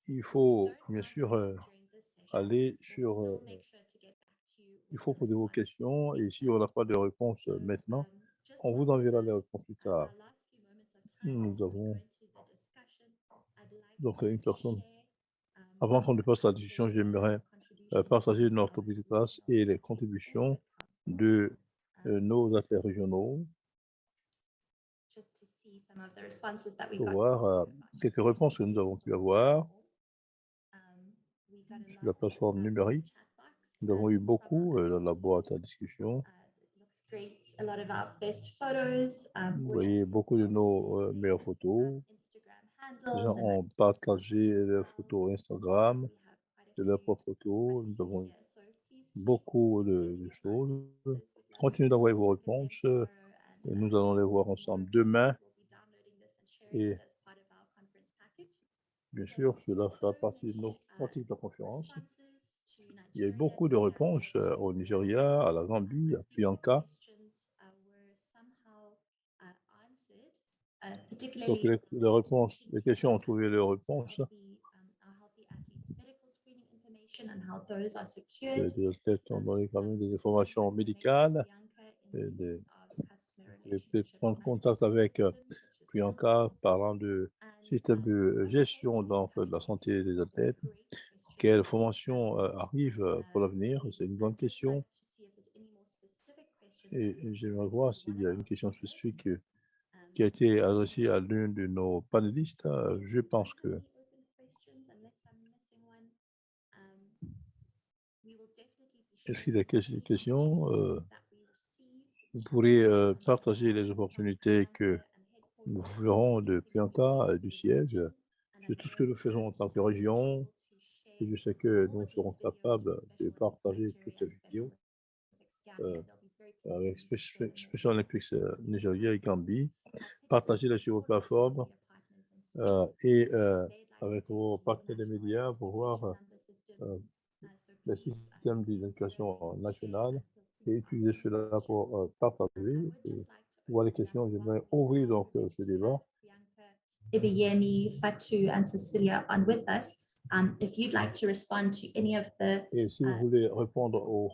Il faut bien sûr aller sur... il faut poser vos questions et si on n'a pas de réponse maintenant, on vous enverra les réponses plus tard. Nous avons donc une personne. Avant qu'on ne passe à la discussion, j'aimerais partager notre petite classe et les contributions de nos athlètes régionaux pour voir quelques réponses que nous avons pu avoir sur la plateforme numérique. Nous avons eu beaucoup dans la boîte à discussion. Vous voyez beaucoup de nos meilleures photos. Les gens ont partagé leurs photos Instagram, de leurs propres photos. Nous avons beaucoup de choses. Continuez d'envoyer vos réponses. Et nous allons les voir ensemble demain. Et bien sûr, cela fera partie de nos pratiques de la conférence. Il y a eu beaucoup de réponses au Nigeria, à la Gambie, à Priyanka. Donc les questions ont trouvé leurs réponses. Les athlètes ont donné quand même des informations médicales. Et prendre contact avec Priyanka parlant de système de gestion de la santé des athlètes. Quelle formation arrive pour l'avenir? C'est une bonne question. Et j'aimerais voir s'il y a une question spécifique qui a été adressée à l'un de nos panélistes. Je pense que est-ce qu'il y a des questions? Vous pourrez partager les opportunités que nous verrons de Priyanka, du siège, de tout ce que nous faisons en tant que région. Et je sais que nous serons capables de partager toutes ces vidéos avec Special Olympics Nigeria et Gambie, partager sur vos plateformes et avec vos partenaires des médias pour voir le système d'éducation nationale et utiliser cela pour partager et voir les questions. J'aimerais ouvrir donc ce débat. Ibiyemi, Fatu, and Cecilia on with us. If you'd like to respond to any of the et si vous voulez répondre aux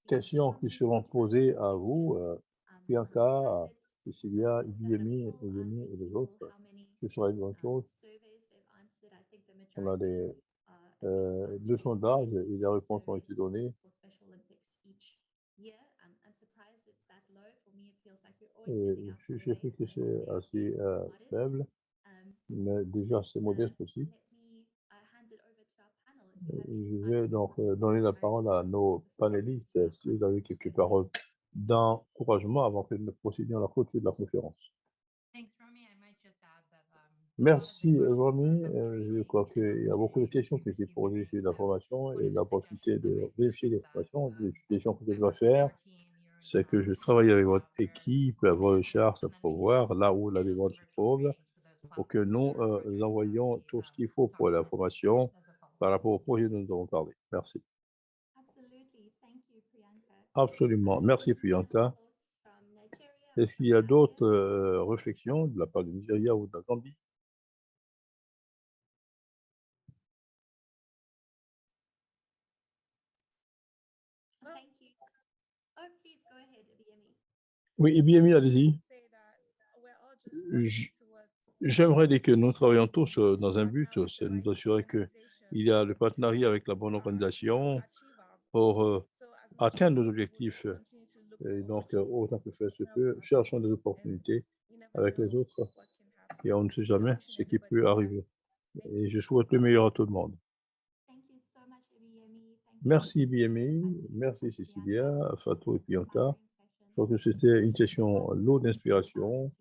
questions qui seront posées à vous, Priyanka, Cecilia, Ibiyemi et les autres, ce sera une bonne chose. On a deux sondages et les réponses ont été données. Et je suis surpris que c'est assez faible, mais déjà c'est modeste aussi. Je vais donc donner la parole à nos panélistes si vous avez quelques paroles d'encouragement avant que nous procédions à la clôture de la conférence. Merci, Romy. Je crois qu'il y a beaucoup de questions qui ont été posées sur la formation et l'opportunité de vérifier les formations. Les questions que je dois faire, c'est que je travaille avec votre équipe, avec vos charges pour voir là où la demande se trouve, pour que nous envoyions tout ce qu'il faut pour la formation par rapport au projet dont nous avons parlé. Merci. Absolument. Merci, Priyanka. Est-ce qu'il y a d'autres réflexions de la part du Nigeria ou de la Gambie? Oui, Ibiyemi, allez-y. J'aimerais dire que nous travaillons tous dans un but, c'est de nous assurer qu'il y a le partenariat avec la bonne organisation pour atteindre nos objectifs. Et donc, autant que faire se peut, cherchons des opportunités avec les autres et on ne sait jamais ce qui peut arriver. Et je souhaite le meilleur à tout le monde. Merci Ibiyemi, merci Cecilia, Fatou et Priyanka Donc, c'était une session lourde d'inspiration.